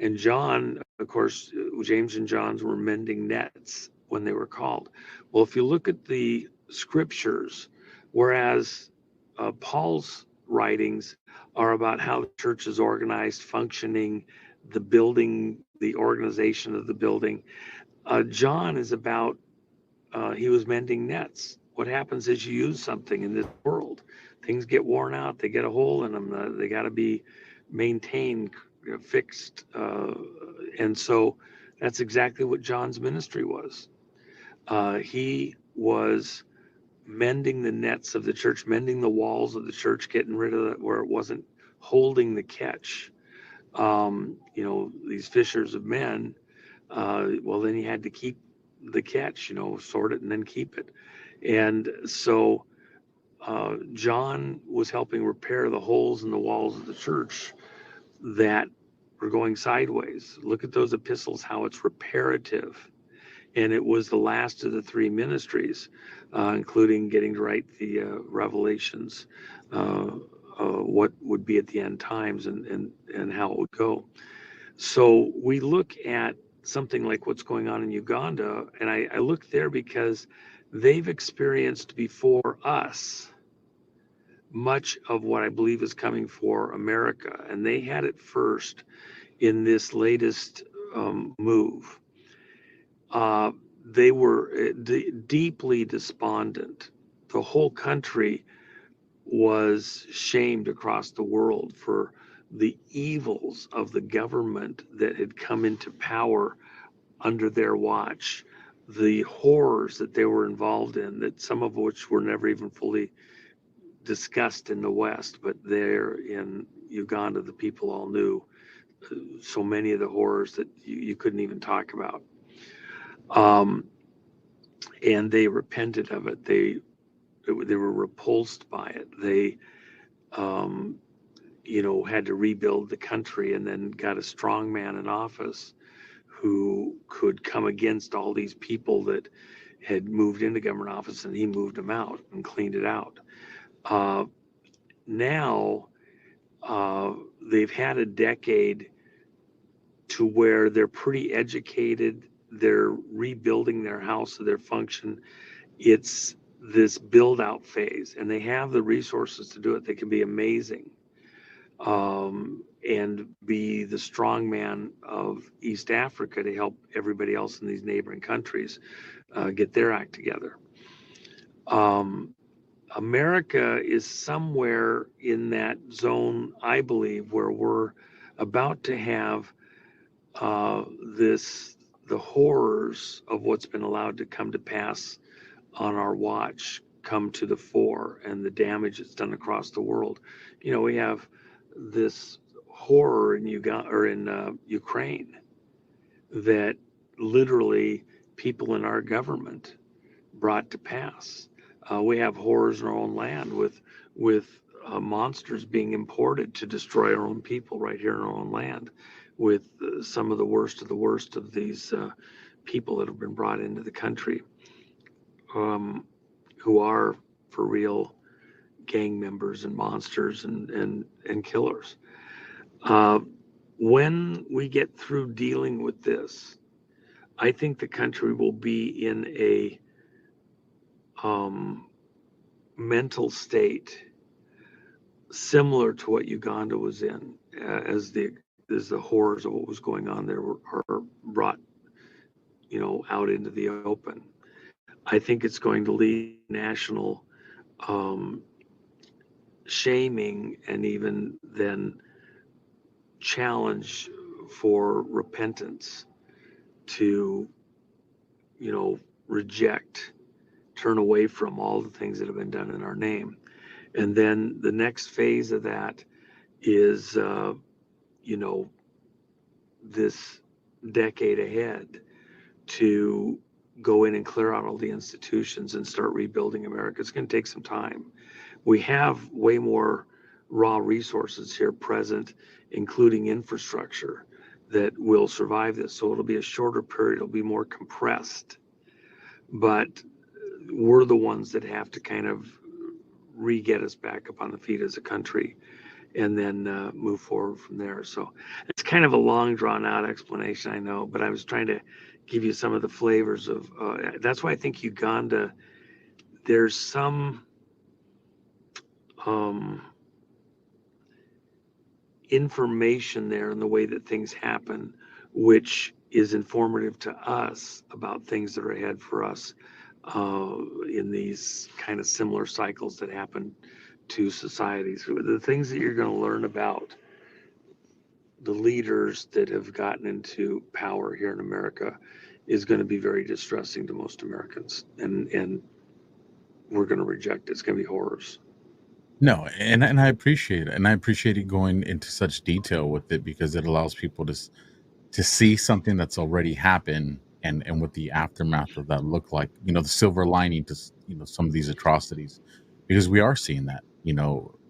And John, of course, James and John's were mending nets when they were called. Well, if you look at the scriptures, whereas Paul's writings are about how the church is organized, functioning, the building, the organization of the building, John is about, he was mending nets. What happens is you use something in this world, things get worn out, they get a hole in them, they got to be maintained, fixed. And so that's exactly what John's ministry was. He was mending the nets of the church, mending the walls of the church, getting rid of it where it wasn't holding the catch. These fishers of men, well, then you had to keep the catch, sort it and then keep it. And so John was helping repair the holes in the walls of the church that were going sideways. Look at those epistles, how it's reparative. And it was the last of the three ministries, including getting to write the Revelations, what would be at the end times and how it would go. So we look at something like what's going on in Uganda, and I look there because they've experienced before us much of what I believe is coming for America, and they had it first in this latest move. They were deeply despondent. The whole country was shamed across the world for the evils of the government that had come into power under their watch, the horrors that they were involved in, that some of which were never even fully discussed in the West, but there in Uganda, the people all knew so many of the horrors that you couldn't even talk about. And they repented of it. They were repulsed by it. They, had to rebuild the country, and then got a strong man in office who could come against all these people that had moved into government office, and he moved them out and cleaned it out. Now they've had a decade to where they're pretty educated. They're rebuilding their house, their function. It's this build out phase, and they have the resources to do it. They can be amazing and be the strong man of East Africa to help everybody else in these neighboring countries get their act together. America is somewhere in that zone, I believe, where we're about to have the horrors of what's been allowed to come to pass on our watch come to the fore, and the damage it's done across the world. We have this horror in Ukraine that literally people in our government brought to pass. We have horrors in our own land with monsters being imported to destroy our own people right here in our own land, with some of the worst of these people that have been brought into the country, who are for real gang members and monsters and killers. When we get through dealing with this, I think the country will be in a mental state similar to what Uganda was in, as the horrors of what was going on there are brought, out into the open. I think it's going to lead national shaming, and even then challenge for repentance to, reject, turn away from all the things that have been done in our name. And then the next phase of that is, this decade ahead to go in and clear out all the institutions and start rebuilding America. It's going to take some time. We have way more raw resources here present, including infrastructure, that will survive this. So it'll be a shorter period, it'll be more compressed. But we're the ones that have to kind of re-get us back up on the feet as a country, and then move forward from there. So it's kind of a long drawn out explanation, I know, but I was trying to give you some of the flavors of, that's why I think Uganda, there's some information there in the way that things happen, which is informative to us about things that are ahead for us in these kind of similar cycles that happen to societies. The things that you're going to learn about the leaders that have gotten into power here in America is going to be very distressing to most Americans, and we're going to reject it. It's going to be horrors. No, and I appreciate it, and I appreciate you going into such detail with it, because it allows people to see something that's already happened, and what the aftermath of that look like. The silver lining to some of these atrocities, because we are seeing that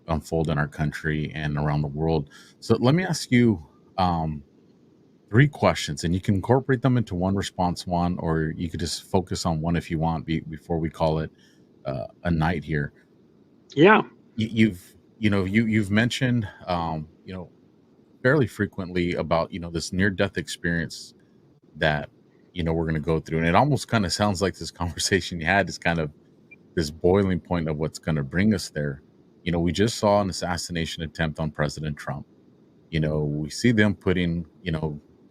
unfold in our country and around the world. So let me ask you 3 questions, and you can incorporate them into one response, Juan, or you could just focus on one if you want before we call it a night here. Yeah. You've mentioned fairly frequently about this near death experience that we're going to go through, and it almost kind of sounds like this conversation you had is kind of this boiling point of what's going to bring us there. We just saw an assassination attempt on President Trump. We see them putting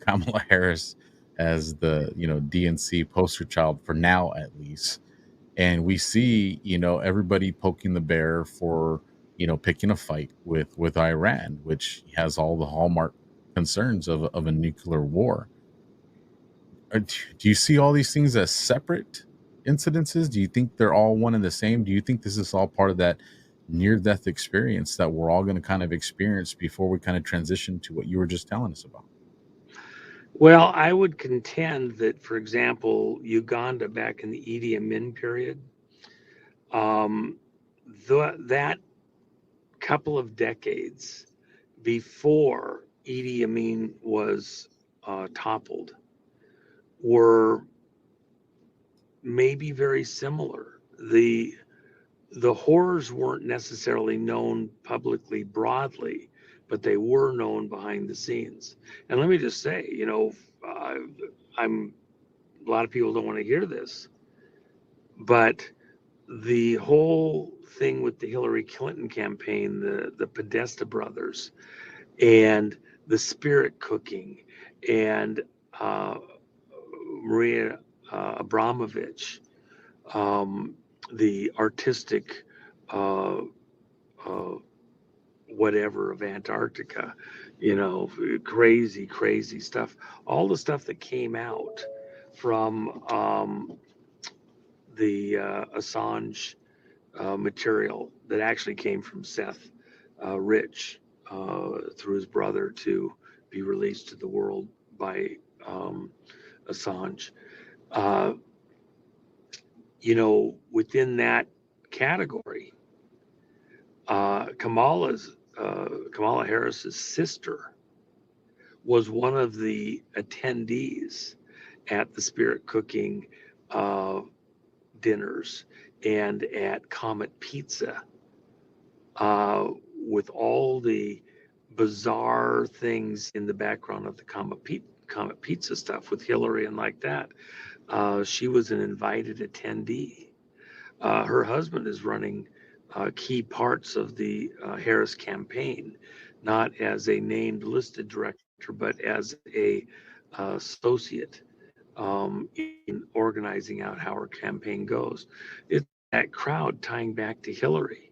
Kamala Harris as the DNC poster child for now, at least. And we see everybody poking the bear for picking a fight with Iran, which has all the hallmark concerns of a nuclear war. Do you see all these things as separate incidences? Do you think they're all one and the same? Do you think this is all part of that near-death experience that we're all going to kind of experience before we kind of transition to what you were just telling us about? Well, I would contend that, for example, Uganda back in the Idi Amin period, that couple of decades before Idi Amin was toppled were maybe very similar. The horrors weren't necessarily known publicly broadly, but they were known behind the scenes. And let me just say, I'm a lot of people don't want to hear this, but the whole thing with the Hillary Clinton campaign, the Podesta brothers, and the spirit cooking, and Maria Abramovich, the artistic whatever of Antarctica, crazy stuff. All the stuff that came out from the Assange material that actually came from Seth Rich through his brother to be released to the world by Assange. Within that category, Kamala Harris's sister was one of the attendees at the spirit cooking dinners and at Comet Pizza, with all the bizarre things in the background of the Comet Pizza stuff with Hillary and like that. She was an invited attendee. Her husband is running key parts of the Harris campaign, not as a named listed director, but as a associate in organizing out how her campaign goes. It's that crowd tying back to Hillary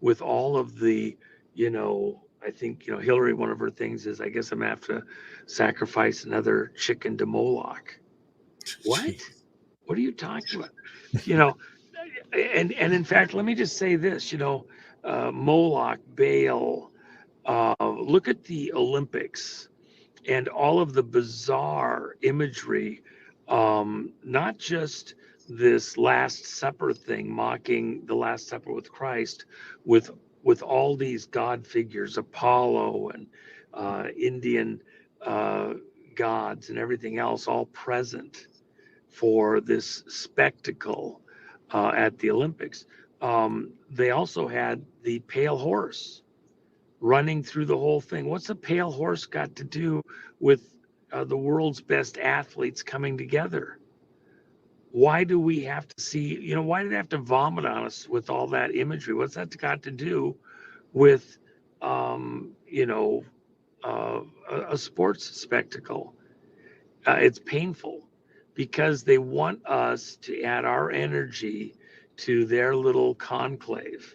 with all of the, I think, Hillary, one of her things is, I guess I'm gonna have to sacrifice another chicken to Moloch. What? What are you talking about? And in fact, let me just say this, Moloch, Baal, look at the Olympics and all of the bizarre imagery, not just this Last Supper thing, mocking the Last Supper with Christ, with all these god figures, Apollo and Indian gods and everything else, all present for this spectacle at the Olympics. They also had the pale horse running through the whole thing. What's a pale horse got to do with the world's best athletes coming together? Why do we have to see, why do they have to vomit on us with all that imagery? What's that got to do with, a sports spectacle? It's painful because they want us to add our energy to their little conclave,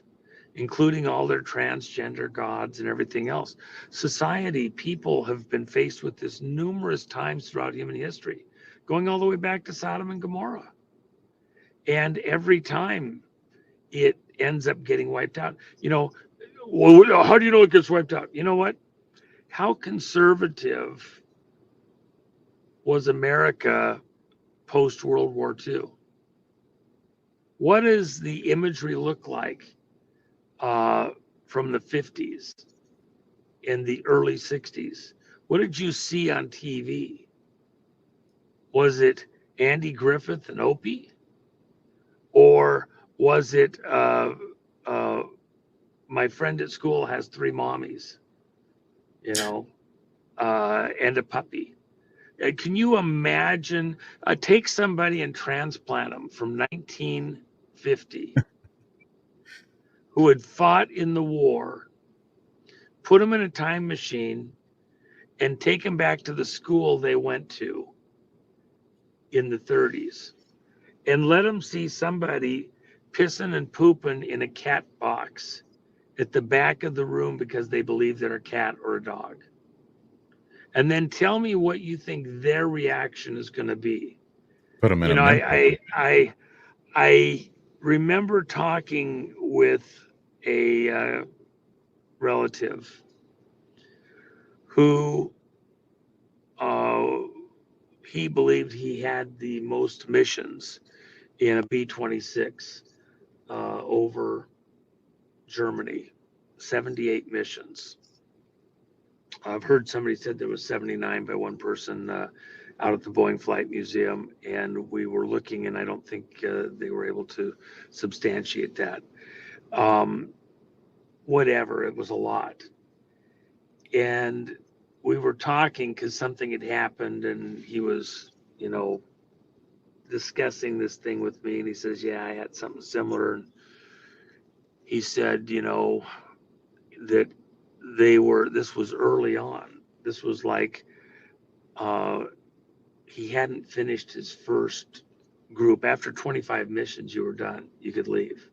including all their transgender gods and everything else. Society, people have been faced with this numerous times throughout human history, going all the way back to Sodom and Gomorrah. And every time it ends up getting wiped out. Well, how do you know it gets wiped out? You know what? How conservative was America post World War II? What does the imagery look like from the 50s and the early 60s? What did you see on TV? Was it Andy Griffith and Opie? Or was it my friend at school has 3 mommies, and a puppy? Can you imagine? Take somebody and transplant them from 1950 who had fought in the war, put them in a time machine, and take them back to the school they went to in the 30s, and let them see somebody pissing and pooping in a cat box at the back of the room because they believe they're a cat or a dog. And then tell me what you think their reaction is going to be. Put them in I remember talking with a relative who he believed he had the most missions in a B-26 over Germany, 78 missions. I've heard somebody said there was 79 by one person out at the Boeing Flight Museum, and we were looking, and I don't think they were able to substantiate that. Whatever, it was a lot. And we were talking because something had happened, and he was, discussing this thing with me, and he says, yeah, I had something similar. And he said, that this was early on. This was like he hadn't finished his first group. After 25 missions, you were done. You could leave.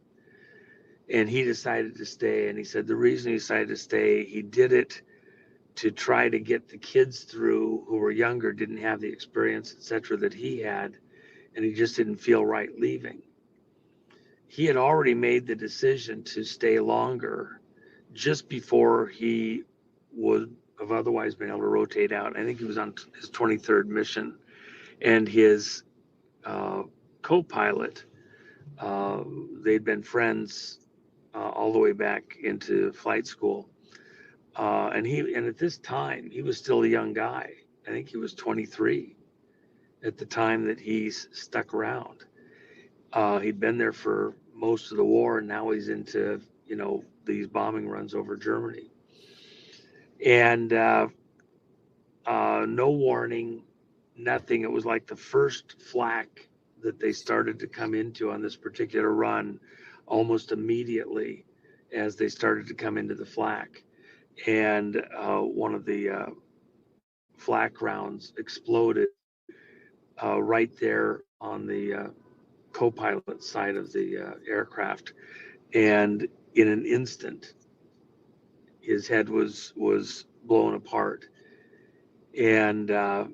And he decided to stay. And he said the reason he decided to stay, he did it to try to get the kids through who were younger, didn't have the experience, etc., that he had. And he just didn't feel right leaving. He had already made the decision to stay longer just before he would have otherwise been able to rotate out. I think he was on his 23rd mission, and his co-pilot, they'd been friends all the way back into flight school. And at this time, he was still a young guy. I think he was 23 at the time that he's stuck around. He'd been there for most of the war, and now he's into, these bombing runs over Germany. And no warning, nothing. It was like the first flak that they started to come into on this particular run almost immediately as they started to come into the flak. And one of the flak rounds exploded right there on the co-pilot side of the aircraft. And in an instant, his head was blown apart, and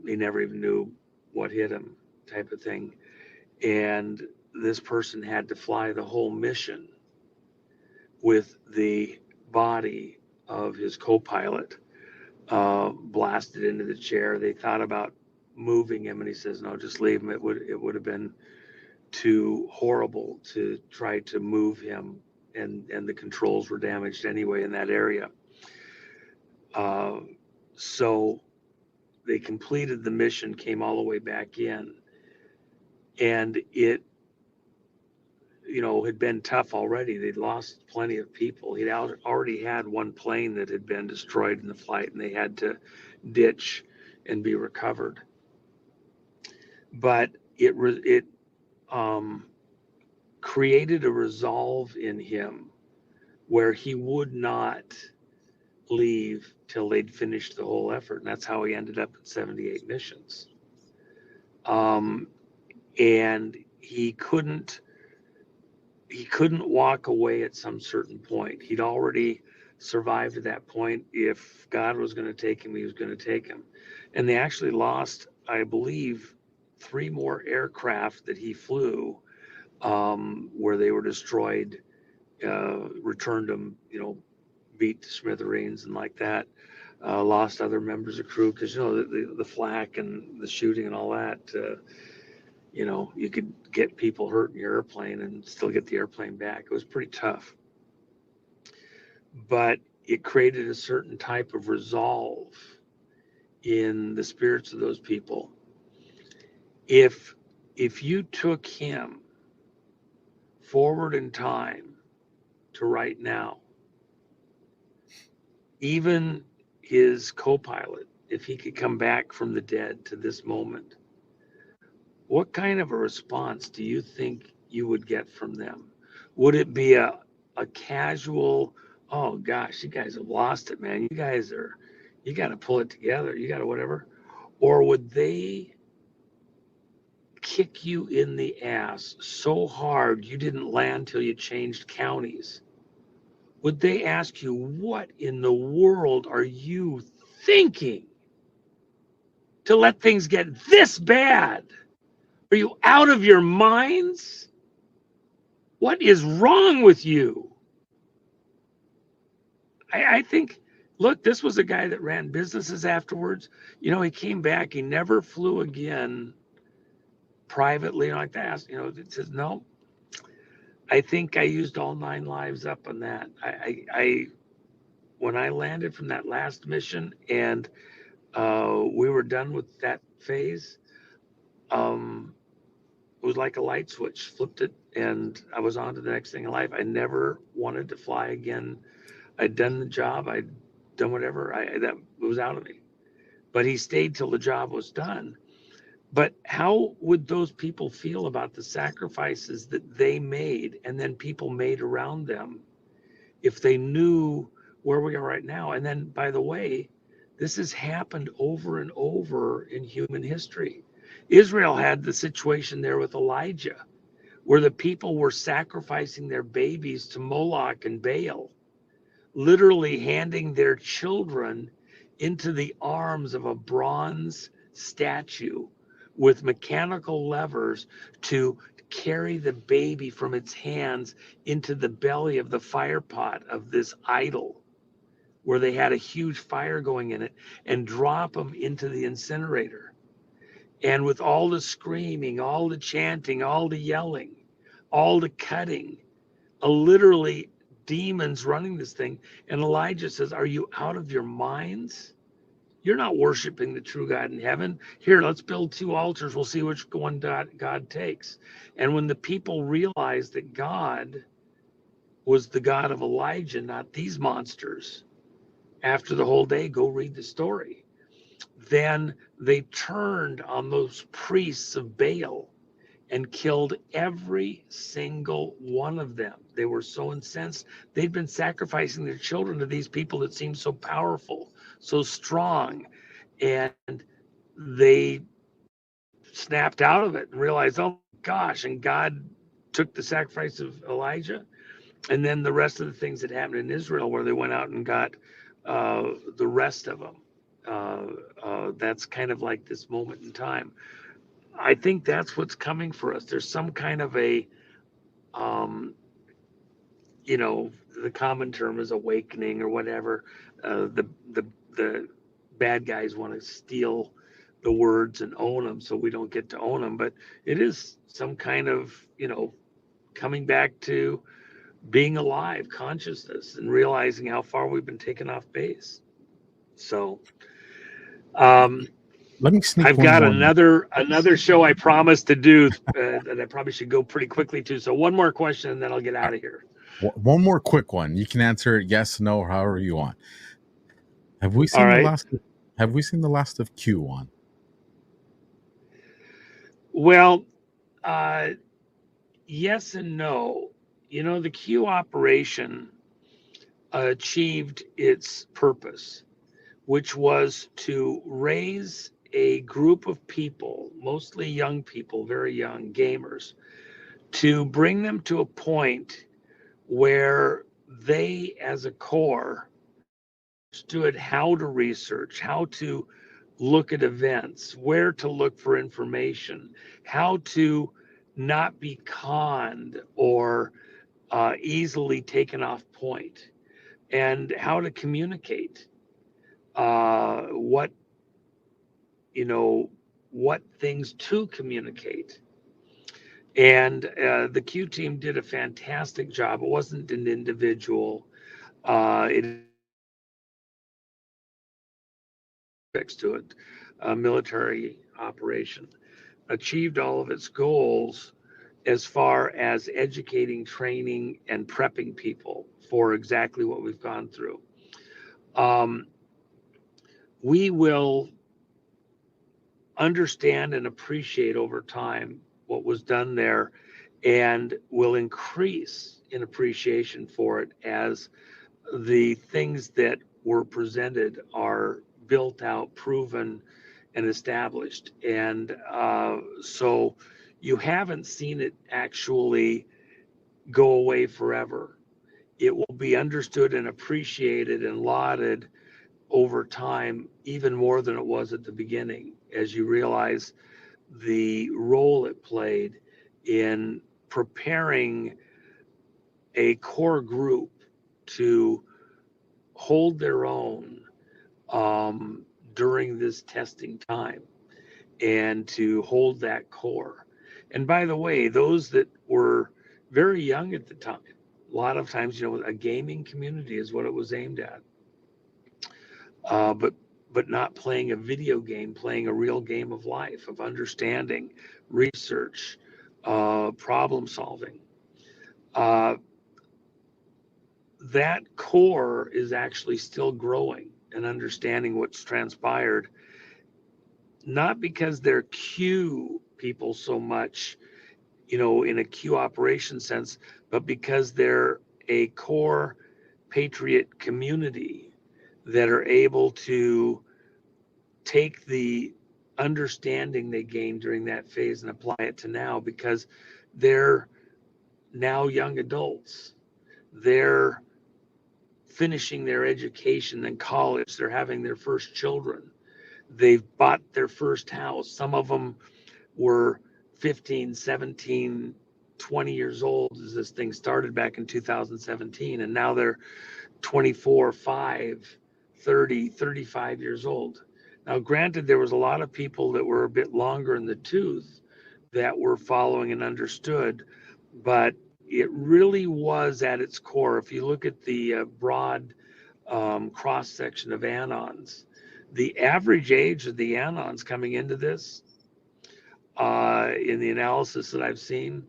he never even knew what hit him, type of thing. And this person had to fly the whole mission with the body of his co-pilot blasted into the chair. They thought about moving him, and he says, no, just leave him. It would have been too horrible to try to move him, and the controls were damaged anyway in that area. So they completed the mission, came all the way back in, and it, had been tough already. They'd lost plenty of people. He'd already had one plane that had been destroyed in the flight, and they had to ditch and be recovered. But it created a resolve in him where he would not leave till they'd finished the whole effort, and that's how he ended up at 78 missions. And he couldn't walk away at some certain point. He'd already survived at that point. If God was going to take him, he was going to take him. And they actually lost, I believe, 3 more aircraft that he flew, where they were destroyed, returned them, beat to smithereens and like that. Lost other members of crew because, the flak and the shooting and all that, you could get people hurt in your airplane and still get the airplane back. It was pretty tough. But it created a certain type of resolve in the spirits of those people. If you took him forward in time to right now, even his co-pilot, if he could come back from the dead to this moment, what kind of a response do you think you would get from them? Would it be a casual, oh gosh, you guys have lost it, man. You got to pull it together. You got to whatever. Or would they kick you in the ass so hard you didn't land till you changed counties? Would they ask you, what in the world are you thinking to let things get this bad? Are you out of your minds? What is wrong with you? I think, look, this was a guy that ran businesses afterwards. He came back. He never flew again privately like that. It says, no, I think I used all 9 lives up on that. When I landed from that last mission and we were done with that phase, it was like a light switch, flipped it, and I was on to the next thing in life. I never wanted to fly again. I'd done the job. I'd done whatever. That was out of me. But he stayed till the job was done. But how would those people feel about the sacrifices that they made and then people made around them if they knew where we are right now? And then, by the way, this has happened over and over in human history. Israel had the situation there with Elijah, where the people were sacrificing their babies to Moloch and Baal, literally handing their children into the arms of a bronze statue with mechanical levers to carry the baby from its hands into the belly of the fire pot of this idol, where they had a huge fire going in it, and drop them into the incinerator. And with all the screaming, all the chanting, all the yelling, all the cutting, literally demons running this thing. And Elijah says, are you out of your minds? You're not worshiping the true God in heaven. Here, let's build 2 altars. We'll see which one God takes. And when the people realized that God was the God of Elijah, not these monsters, after the whole day, go read the story, then they turned on those priests of Baal and killed every single one of them. They were so incensed. They'd been sacrificing their children to these people that seemed so powerful, so strong. And they snapped out of it and realized, oh gosh, and God took the sacrifice of Elijah. And then the rest of the things that happened in Israel, where they went out and got the rest of them. That's kind of like this moment in time. I think that's what's coming for us. There's some kind of a, the common term is awakening or whatever. The bad guys want to steal the words and own them, so we don't get to own them. But it is some kind of, coming back to being alive, consciousness, and realizing how far we've been taken off base. So Let me sneak I've one got more in. another show I promised to do that I probably should go pretty quickly to. So one more question, and then I'll get out of here. One more quick one. You can answer it yes, no, or however you want. Have we seen All the right. last? Have we seen the last of Q, Juan? Well, yes and no. The Q operation achieved its purpose, which was to raise a group of people, mostly young people, very young gamers, to bring them to a point where they, as a core, understood how to research, how to look at events, where to look for information, how to not be conned or easily taken off point, and how to communicate what things to communicate. And the Q team did a fantastic job. It wasn't an individual. It to it, a military operation, achieved all of its goals as far as educating, training, and prepping people for exactly what we've gone through. We will understand and appreciate over time what was done there, and will increase in appreciation for it as the things that were presented are built out, proven, and established. And so you haven't seen it actually go away forever. It will be understood and appreciated and lauded over time, even more than it was at the beginning, as you realize the role it played in preparing a core group to hold their own during this testing time, and to hold that core. And by the way, those that were very young at the time, a lot of times, a gaming community is what it was aimed at. But not playing a video game, playing a real game of life, of understanding, research, problem solving. That core is actually still growing and understanding what's transpired, not because they're Q people so much, in a Q operation sense, but because they're a core patriot community that are able to take the understanding they gained during that phase and apply it to now, because they're now young adults. They're finishing their education in college. They're having their first children. They've bought their first house. Some of them were 15, 17, 20 years old as this thing started back in 2017. And now they're 24, 5, 30, 35 years old. Now, granted, there was a lot of people that were a bit longer in the tooth that were following and understood, but it really was at its core. If you look at the broad cross section of anons, the average age of the anons coming into this, in the analysis that I've seen,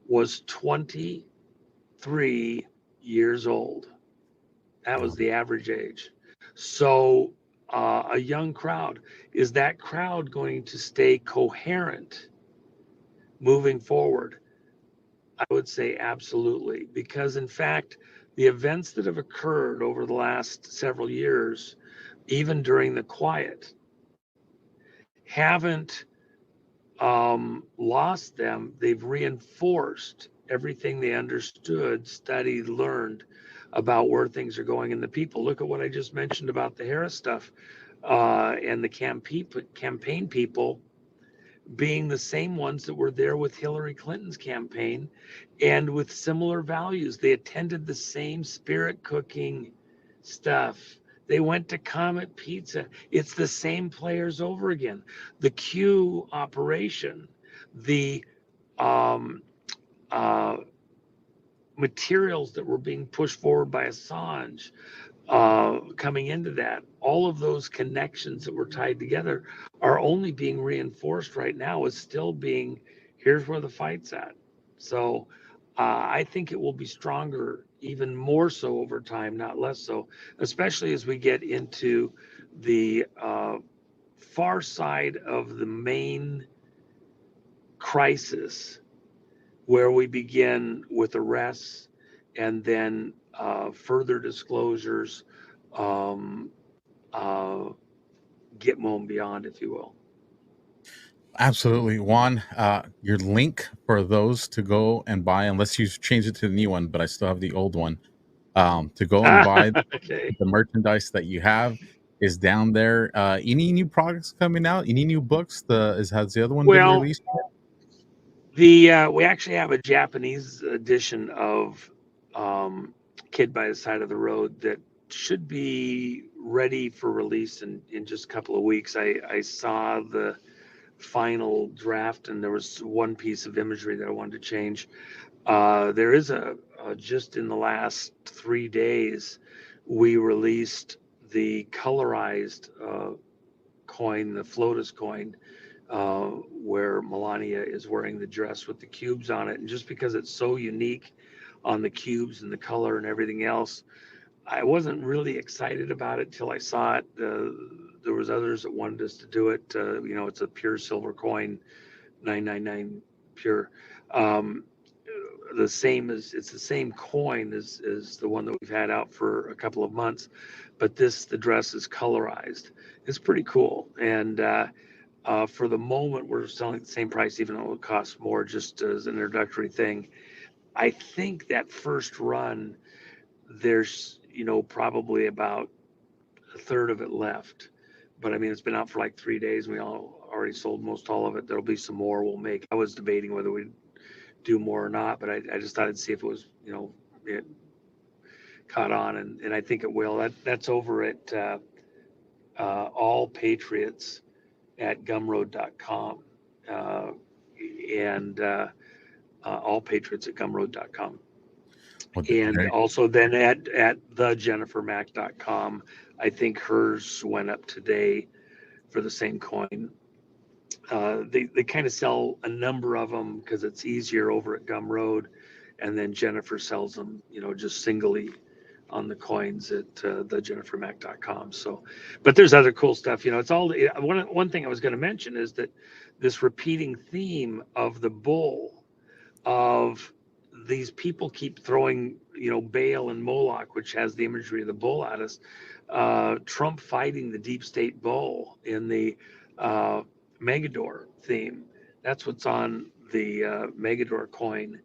was 23 years old. That was the average age. So a young crowd. Is that crowd going to stay coherent moving forward? I would say absolutely, because in fact, the events that have occurred over the last several years, even during the quiet, haven't lost them. They've reinforced everything they understood, studied, learned about where things are going in the people. Look at what I just mentioned about the Harris stuff, and the campaign people being the same ones that were there with Hillary Clinton's campaign, and with similar values. They attended the same spirit cooking stuff They went to Comet Pizza. It's the same players over again. The Q operation, the materials that were being pushed forward by Assange, coming into that, all of those connections that were tied together are only being reinforced right now as still being, here's where the fight's at. So I think it will be stronger, even more so over time, not less so, especially as we get into the far side of the main crisis, where we begin with arrests and then further disclosures, Gitmo and beyond, if you will. Absolutely. Juan, your link for those to go and buy, unless you change it to the new one, but I still have the old one, to go and buy Okay. the merchandise that you have is down there. Any new products coming out? Any new books? Has the other one been Well, released? we actually have a Japanese edition of Kid by the Side of the Road that should be ready for release in just a couple of weeks. I saw the final draft, and there was one piece of imagery that I wanted to change. There is just in the last 3 days, we released the colorized coin, the Flotus coin, where Melania is wearing the dress with the cubes on it. And just because it's so unique on the cubes and the color and everything else, I wasn't really excited about it till I saw it. There was others that wanted us to do it. It's a pure silver coin, 999 pure. It's the same coin as the one that we've had out for a couple of months, but the dress is colorized. It's pretty cool. And for the moment, we're selling at the same price, even though it costs more, just as an introductory thing. I think that first run, there's probably about a third of it left. But I mean, it's been out for like 3 days. We already sold all of it. There'll be some more we'll make. I was debating whether we'd do more or not, but I just thought I'd see if it was, it caught on, and I think it will. That's over at All Patriots at gumroad.com, and All Patriots at gumroad.com. And also then at thejennifermac.com, I think hers went up today for the same coin. They kind of sell a number of them because it's easier over at Gumroad, and then Jennifer sells them, just singly on the coins at thejennifermac.com. So, but there's other cool stuff. It's all one thing I was going to mention is that this repeating theme of the bull, of these people keep throwing, Baal and Moloch, which has the imagery of the bull at us. Trump fighting the deep state bull in the Megador theme. That's what's on the Megador coin,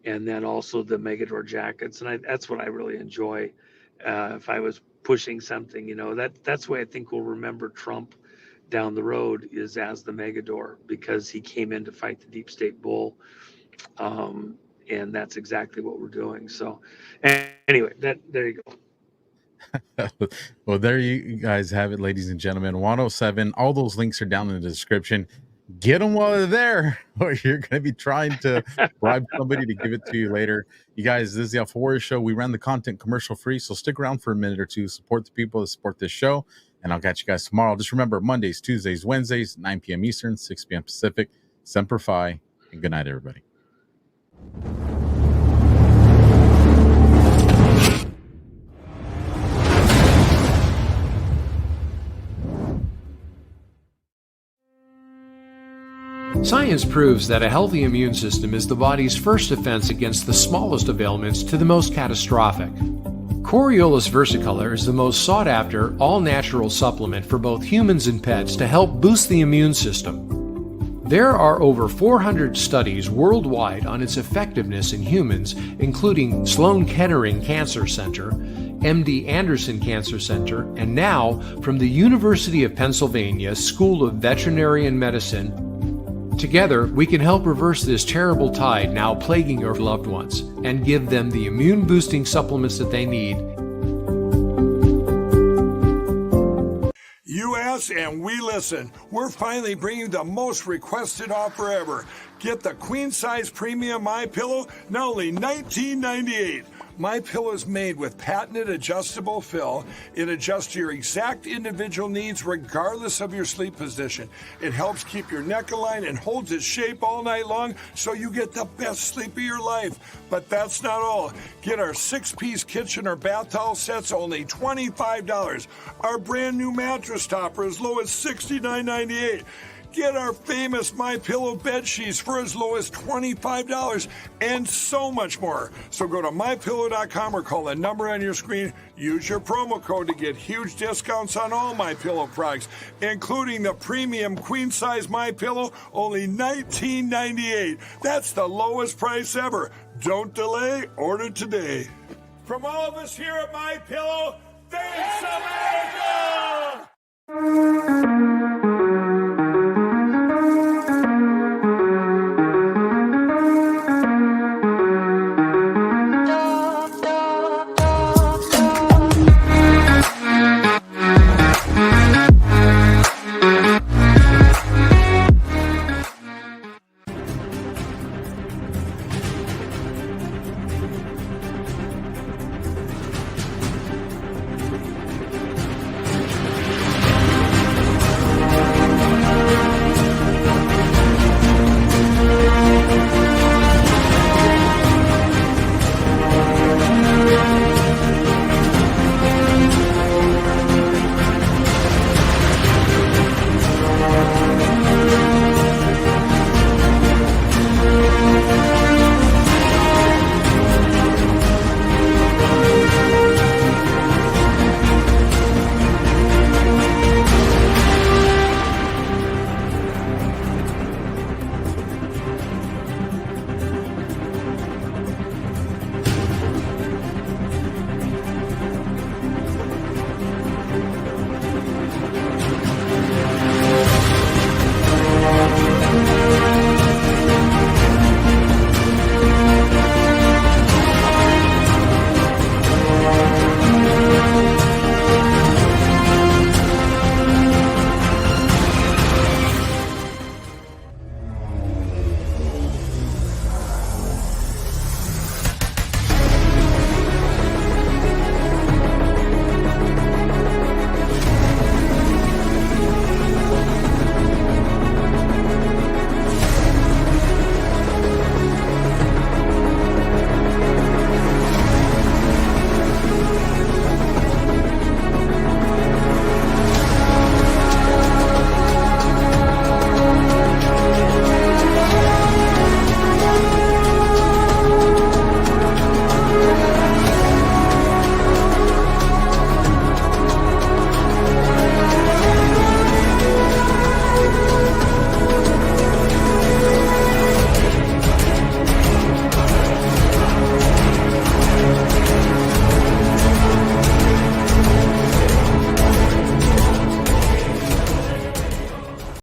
and then also the Megador jackets. And that's what I really enjoy. If I was pushing something, that's the way I think we'll remember Trump down the road, is as the Megador, because he came in to fight the deep state bull. And that's exactly what we're doing. So anyway, there you go. Well, there you guys have it, ladies and gentlemen. 107. All those links are down in the description. Get them while they're there, or you're going to be trying to bribe somebody to give it to you later. You guys, this is the AlphaWarrior Show. We ran the content commercial free, so stick around for a minute or two. Support the people that support this show, and I'll catch you guys tomorrow. Just remember, Mondays, Tuesdays, Wednesdays, 9 p.m. Eastern, 6 p.m. Pacific. Semper Fi, and good night, everybody. Science proves that a healthy immune system is the body's first defense against the smallest of ailments to the most catastrophic. Coriolus versicolor is the most sought-after, all-natural supplement for both humans and pets to help boost the immune system. There are over 400 studies worldwide on its effectiveness in humans, including Sloan Kettering Cancer Center, MD Anderson Cancer Center, and now from the University of Pennsylvania School of Veterinary Medicine. Together, we can help reverse this terrible tide now plaguing your loved ones and give them the immune-boosting supplements that they need. us and we listen. We're finally bringing the most requested offer ever. Get the queen size premium MyPillow, now only $19.98. MyPillow is made with patented adjustable fill. It adjusts to your exact individual needs regardless of your sleep position. It helps keep your neck aligned and holds its shape all night long so you get the best sleep of your life. But that's not all. Get our 6-piece kitchen or bath towel sets only $25. Our brand new mattress topper as low as $69.98. Get our famous MyPillow bed sheets for as low as $25 and so much more. So go to MyPillow.com or call the number on your screen. Use your promo code to get huge discounts on all MyPillow products, including the premium queen size MyPillow, only $19.98. That's the lowest price ever. Don't delay, order today. From all of us here at MyPillow, thanks America!